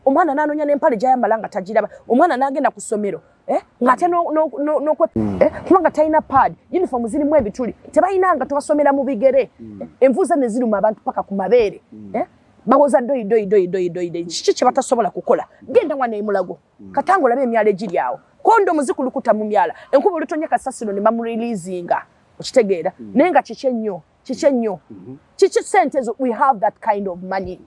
Speaker 3: omwana nanonya n'empale gyayambalanga tagiraba omwana nagenda ku ssomero ngate kubanga talina pad uniform zirimu ebituli tebayinanga tubasomera mu bigere envuza ne ziruma abantu paka ku mabeere bawoza doi kiki kye batasobola kukola genda wana emulago katango labe emyala egiri awo kondo muzikulukuta mu myala enkuba olutonye kasasiro ne bamureleasinga okitegeera naye nga kiki ennyo kiki sente ezo we have that kind of money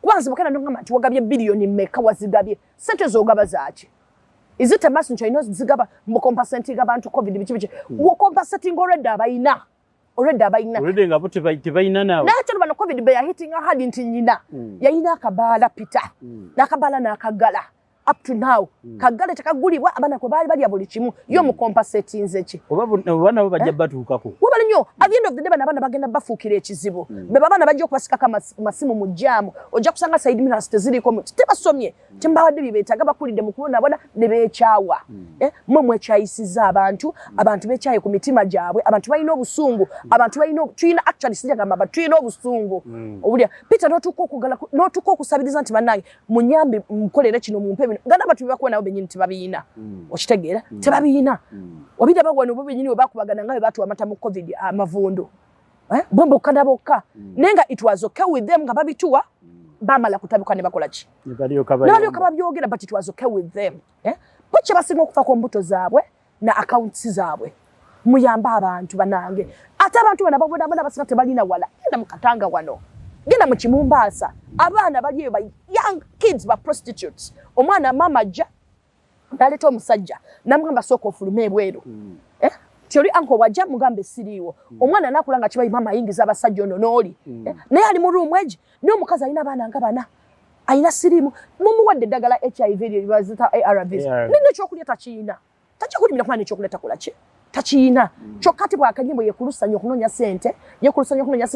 Speaker 3: kubanza bukana ndongamba nti wagabye biliyoni mmeka wazigabye sente zogaba zaaki is it a mass ncho ino zigaba mbukompasentinga abantu covid bichi wokompasentinga already
Speaker 2: nga bote bayina nawe
Speaker 3: nacho bano covid be hitting hard nti nyina yayina akabala pita nakabala nakagala up to now kagale takagulibwa abana ko bali bali kimu yo mukompensatinze ki
Speaker 2: obana bo bajja batukako
Speaker 3: wabali nyo at the end of the day bana bagenda bafukira ekizibu be babana bajja kubasika kama masimu mu jamu ojja kusanga side minister ziri ko tebasomye timbawadde bibetaga bakulide mu kubona bona ne bechawa mwe chayisiza abantu bechaye ku mitima jabwe abantu bayina obusungu abantu bayina tuyina actually sija gamba batuyina obusungu obulya Peter notuko kusabiriza nti banange munyambi mkolere kino mumpe ngana batu bakubona obenyini tibabiyina okitegeera tebabiyina obida bagwana obenyini obakubagana ngabe batu amata mu covid amavundo bombo kadaboka nenga it was okay with them ngababituwa bamala kutabuka ne bakola ki
Speaker 2: nibaliyo kababyogera
Speaker 3: but it was okay with them boche basinga okufa ko mbuto zaabwe na accounts zaabwe muyamba abantu banange ate abantu bana babona basika tebalina wala enda mukatanga wano genda mu Kimumbasa abana baliyo ba young kids ba prostitutes omwana mama ja daleta omusajja namugamba soko ofulume bweru Tiori anko wajja mugambe siriwo omwana nakulanga kibayi mama yingiza abasajja ono noli naye ali mu room eji niyo mukazi alina abana nga bana ayina sirimu mumuwadde ddagala HIV libazita ARVs nino kyokulya takiina takikulima kwa ne kyokulya takola ki takiina kyokati bwakanyimbo yekulusanya okunonya sente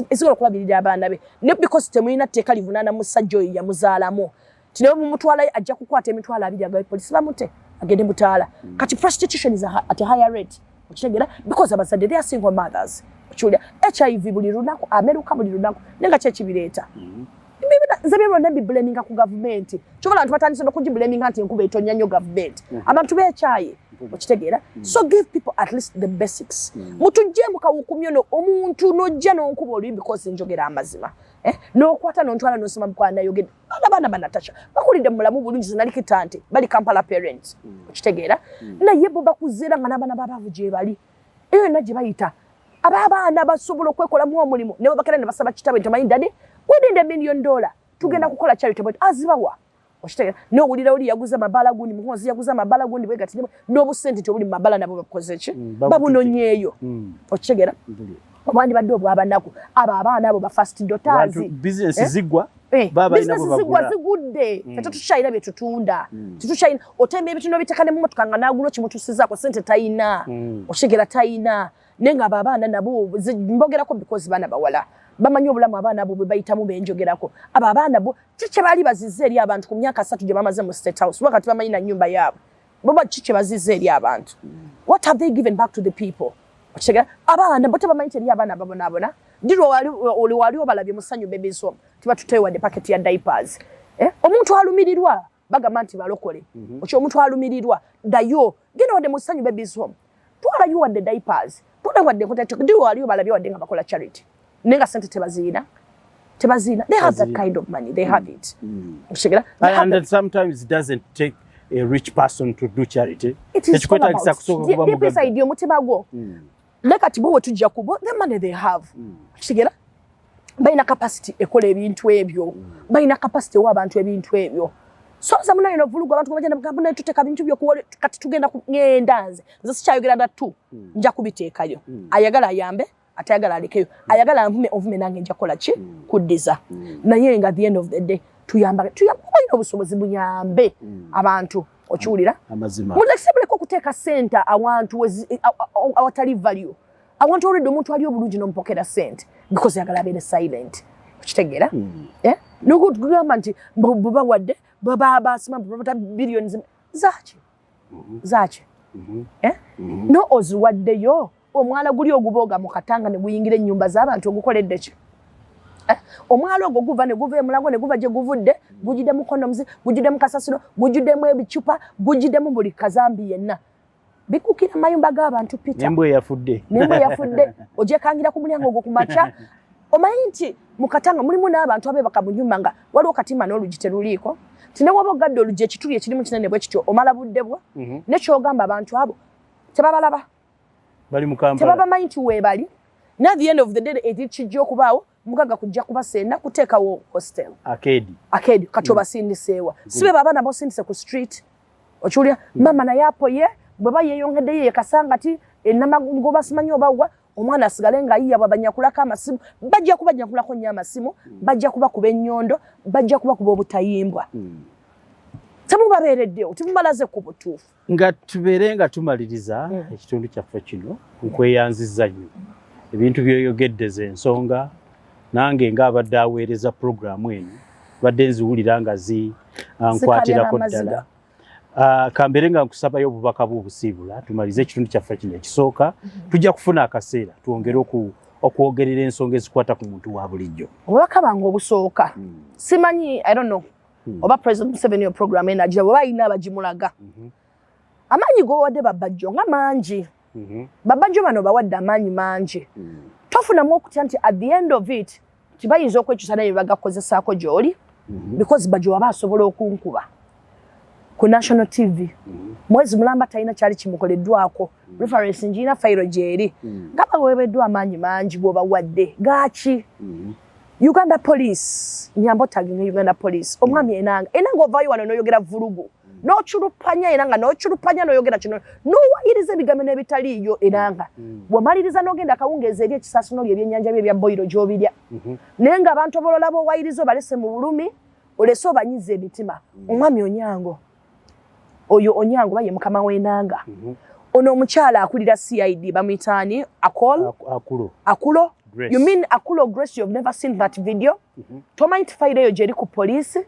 Speaker 3: ezigola okulabirira abaana be ne because temuyina tteeka livunana musajja oyo yamuzaalamu tinawe mumutwala ajja kukwata emitwala abiri agabe polisi bamute agende mutaala kati prostitution is at a higher rate okitegeera because abazadde they are single mothers okiwulira HIV buli lunaku America buli lunaku nenga kyekibireeta zabiro ne blaminga ku government chokola abantu batandise okugiblaminga nti enkuba etonya nnyo government abantu beekyaye okitegeera so give people at least the basics mutujje mukawukumyo omuntu nojja n'onkuba oli because njogera amazima n'okwata n'ontwala n'osoma mukwana yogedde abana banatasha bakulidde mulamu bulungi zinalikitante bali Kampala parents okitegeera naye bo bakuzera nga n'abana babavu gye bali eyo najje bayita abana basobola okwekola mu omulimu ne bakera ne basaba kitabe nti mayindade $1 million tugenda kukola charity but azibawa okitegeera n'owulira oli yaguza mabala gundi mukonzi yaguza mabala gundi bwegati n'obusente tobuli mabala nabo bakoze ki babunonyeeyo okitegeera obandi badde obwabanaku abaana abo ba first daughters
Speaker 2: business zigwa
Speaker 3: baba ina bo bagula zigudde tetushayira bye tutunda tetushayina otembe ebitino bitakane mu motoka nga nagulo kimutusizako sente tayina oshegera tayina nenga abaana nabo mbogerako because bana bawala bamanyi obulamu abaana abo bwe bayitamu benjogerako abaana bo kike bali bazizze eri abantu ku myaka 3 gye bamaze mu state house wakati bamanyi na nyumba yabo boba kike bazizze eri abantu what have they given back to the people okitegeera abaana bote bamanyi eri abaana babonabona ndiro wali obalabye musanyu babies home tiba tuteewadde packet ya diapers omuntu alumirirwa bagamba nti balokole okyo omuntu alumirirwa dayo genda wadde musanyu babies home twala you wadde diapers twala wadde kotacho ndiro wali obalabye wadde nga bakola charity nenga sente tebazina they have that kind of money they have it
Speaker 2: and sometimes it doesn't take a rich person to do charity
Speaker 3: ekikweta kisa kusoka kuba mu pesa idio mutima gwo leka tibo tujja kubo the money they have kigera bayina capacity ekola ebintu ebyo bayina capacity wa abantu ebintu ebyo So zamuna ino vulugu abantu bagenda mugamba naye tuteka bintu byo kuwole kati tugenda kugenda nze sikyayogera datu nja kubiteekayo ayagala ayambe atayagala alekeyo ayagala ovume nange nja kola ki kuddiza naye nga at the end of the day tuyamba obusobozi buyambe abantu okiwulira
Speaker 2: amazima
Speaker 3: mulekisebuleko okuteeka senta awantu awatali value awantu olwedde omuntu ali obulungi n'omupokera sente because yagala abeere silent okitegeera nokugamba nti bubawadde basima billions zaki no oziwaddeyo omwala guli ogubooga mu katanga ne guyingira ennyumba z'abantu ogukoledde ki omwala ogwo guva ne guva emulango ne guva gye guvudde gujjidde mu condoms gujjidde mu kasasiro gujjuddemu ebicupa gujjiddemu buli kazambi yenna bikukira mayumba g'abantu pita
Speaker 2: nembwe yafudde
Speaker 3: ogyekangira ku mulyango ogwo ku makya omanyi nti mu katanga mulimu n'abantu abeebaka mu nnyumba nga waliwo katimba n'olugi teruliiko tinewaba ogadde olugi ekituli ekirimu kinene bwe kityo omala budde bwa nekyogamba abantu abo tebabalaba
Speaker 2: bali mu Kampala
Speaker 3: tebabamanyi nti weebali na the end of the day ekijja okubaawo mugaga kujja kubasenda kuteekawo hostel akedi kati obasindiseewa sibe baabana bosindise ku street okiwulira mama naye apoye bwe bayeeyongeddeyo yekasanga ti enamago basimanyi obawa omwana asigale nga yiya babanyakulako amasimu bajja kubanyakulako nnyo amasimu bajja kubakuba ennyondo bajja kubakuba obutayimbwa temubabeereddewo temubalaze ku butuufu
Speaker 2: nga tubeere nga tumaliriza ekitundu kyaffe kino nkweyanziza nnyo ebintu byoyogedde ze Nsonga nange ng'abadde aweereza puroguramu eno badde nziwulira nga nkwatirako ddala kambere nga nkusabayo obubaka bw'obusiibula tumalize ekitundu kyaffe kino ekisooka tujja kufuna akaseera twongere okwogerera ensonga ezikwata ku muntu wa bulijjo
Speaker 3: obubaka bange obusooka simanyi I don't know oba President Museveni yo program ena agira bwe bayina abagimulaga amaanyi g'owadde Bajjo nga mangi Bajjo bano bawadde amaanyi mangi tofunamu okutya nti at the end of it tibayinza okwekyusa naye bagakozesaako gy'oli because Bajjo waba asobola okunkuba ku National TV mwezi mulamba talina kyali kimukoleddwako reference njiina fayiro gyeri nga baweebeddwa amaanyi mangi g'obawadde gaaki Uganda Police nyambo taginga Uganda Police omwami enanga ovaayo wano n'oyogera vulugu n'oculupanya enanga n'oculupanya n'oyogera kino n'owayiriza ebigambo n'ebitaliiyo enanga bw'omaliriza n'ogenda akawungeeza eri ekisaaso n'oli ebyennyanja bye ebya boyiro gy'obirya naye ng'abantu abalala b'owayiriza obalese mu bulumi olese obanyiza emitima omwami oyo Onyango baye mukama w'enanga ono omukyala akulira CID bamuyitaani Akulo
Speaker 2: Grace.
Speaker 3: You mean Akulo Grace? You've never seen that video? Tomanyi fayiro eyo gyeri ku police?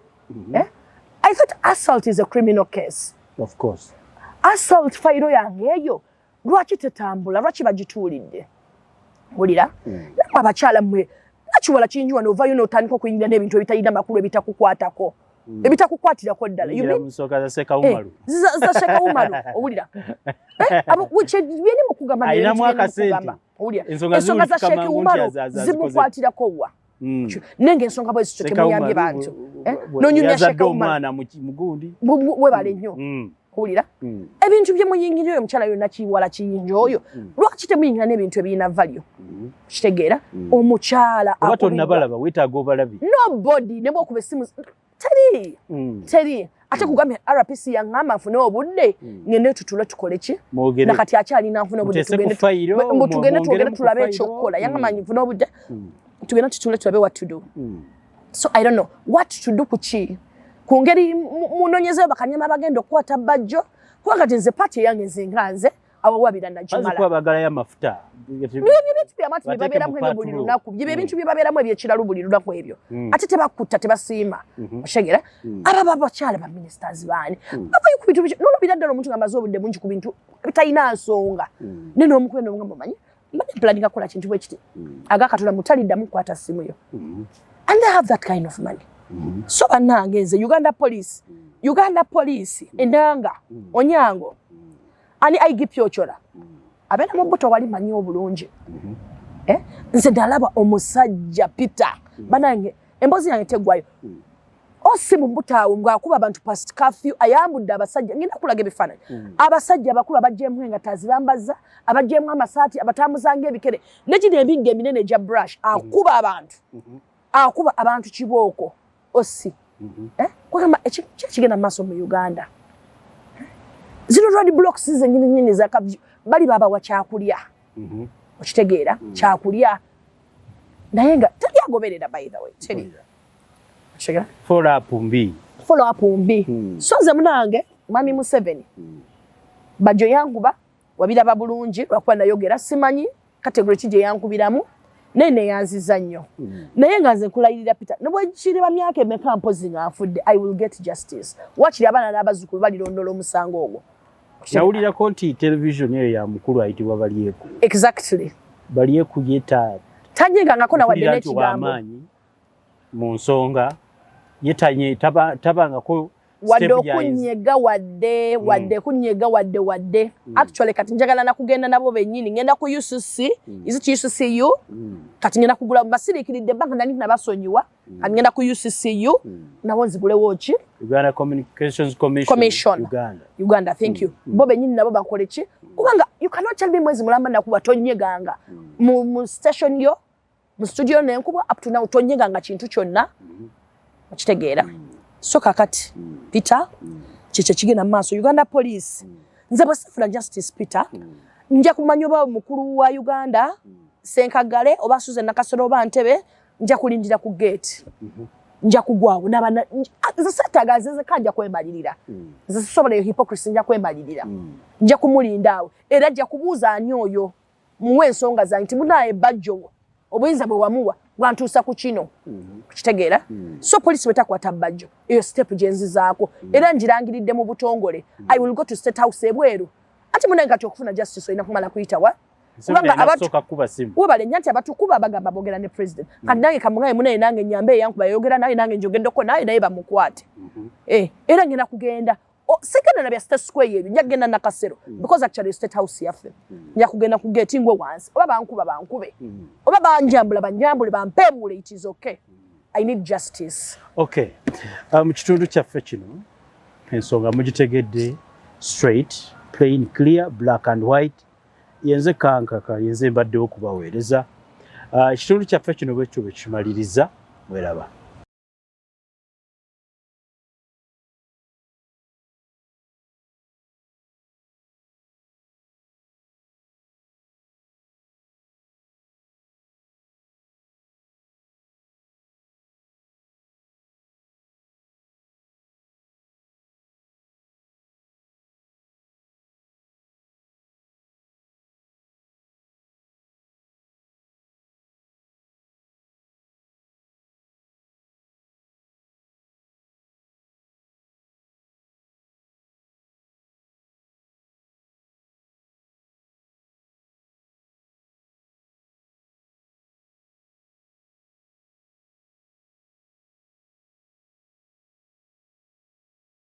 Speaker 3: I thought assault is a criminal case.
Speaker 2: Of course.
Speaker 3: Assault fayiro yange eyo lwaki tetambula lwaki bagituulidde wulira abakyala mmwe nakiwala kinjiwa n'ovaayo n'otandika okuyingira n'ebintu ebitalina makulu ebitakukwatako ebitakukwatirako ddala
Speaker 2: zaseka umaru
Speaker 3: owulira byeni mukugamba
Speaker 2: ayinamu akasente
Speaker 3: ensonga za Sheikh Umaru zimukwatirako wa nenge ensonga bwe zityo temuyambye bantu nonyumya Sheikh Umaru webale nnyo owulira ebintu bye muyingira oyo mukyala yonna kiwala kiyinja oyo lwaki temuyingira n'ebintu ebirina value kitegeera omukyala
Speaker 2: oba tonnabalaba weetaaga obalabi
Speaker 3: nobody ne bwokuba essimu teri ate kugambye RPC yaŋŋamba nfune obudde ngende tutule tukole ki nakati akyalina nfune obudde tugende twogere tulabe ekyokukola yaŋŋamba nfune obudde tugende tutule tulabe what to do so I don't know what to do kuki ku ngeri munonyezeyo bakanyama bagenda okukwata Bajjo kuba kati nze paati eyange nze awawabira nagimala
Speaker 2: bagalayo amafuta
Speaker 3: ebintu byamati byebabeeramu ebyo buli lunaku ebintu byebabeeramu ebyekiralu buli lunaku ebyo ate tebakutta tebasiima oshegera aba bakyala ba ministers baani bavayo ku bintu n'olabira ddala omuntu ng'amaze obudde bungi ku bintu bitalina nsonga ne n'omukwendo nga mumanyi mbadde planning akola kintu bwe kiti agakatonda mutaliddamu kukwata ssimu yo and they have that kind of money so bannange nze Uganda Police Enanga Onyango ani aigipyochola abeera mu buto wali manyi obulungi nze ndalaba omusajja Peter banange embozi yange teggwayo osi mu butaawo ng'akuba abantu past curfew ayambudde abasajja ngenda kulaga ebifaananyi abasajja abakulu abajjeemu engata zibambaza abajjeemu amasaati abatambuzanga ebikere negino ebigga eminene gya brush akuba abantu kibooko osi kwagamba ekigenda maaso mu Uganda zino road blocks zennyini zakabyo bali baba wa kyakulya okitegeera kyakulya naye nga tebyagoberera by the way teri
Speaker 2: follow up mbi
Speaker 3: so nze munange mwami Museveni Bajjo yankuba wabiraba bulungi lwakuba nayogera simanyi kategori ki gye yankubiramu nene yanziza nnyo naye nga nze nkulayirira Peter ne bwekiri bamyaka emeka mpozi nga nfudde I will get justice wakiri abaana n'abazzukulu balirondoola omusango ogwo
Speaker 2: nawulirako nti television eyo ya mukulu ayitibwa Balyeku
Speaker 3: exactly
Speaker 2: Balyeku yeta
Speaker 3: tanyegangako nawadde n'ekigambo
Speaker 2: mu nsonga yetanye tabangako
Speaker 3: wadde okunyega wadde kunyega wadde actually kati njagala nakugenda nabo bennyini ngenda ku UCC UCCU kati ngenda kugula basirikiridde banka nali nabasonyiwa kati ngenda ku UCCU nabo nzigulewo ki
Speaker 2: Uganda Communications Commission
Speaker 3: Uganda thank you bo bennyini nabo bakole ki kubanga you cannot tell me mwezi mulamba nakuba tonyeganga mu station yo mu studio nenkuba up to now tonyeganga kintu kyonna okitegeera so kakati Peter chiche kigenda maaso Uganda Police nze basifuna justice Peter nja kumanya oba mukulu wa Uganda Senkagale oba Susan Nakasolo oba Ntebe nja kulindira ku gate nja kugwawo nabana nze satagaze kanja kwemalirira nze sobola hypocrisy nja kwemalirira nja kumulinda awo era nja kubuuza ani oyo muwe ensonga zange nti munaye Bajjo obuyinza bwe wamuwa wantuusa ku kino kitegeera so police betakwata Bajjo eyo step gyenzizaako era njirangiridde mu butongole I will go to state house ebweru ati munenga kyokufuna justice oyina kumala kuyitawa wabale nyanti abatukuba bagamba bogera ne president kati nange kamungaye munaye nange nyambe yankuba yogera naye nange njogeddeko naye bamukwate era ngenda kugenda sekenda nabya state square yebi njagenda na Kasero because actually state house yaffe nja kugenda ku gate ngwe wansi oba bankube oba banjambule bampemule it is okay I need justice
Speaker 2: okay kitundu kyaffe kino ensonga mugitegedde straight plain clear black and white yenze kankaka yenze mbadde okubaweereza kitundu kyaffe kino bwekyo bwe kimaliriza weraba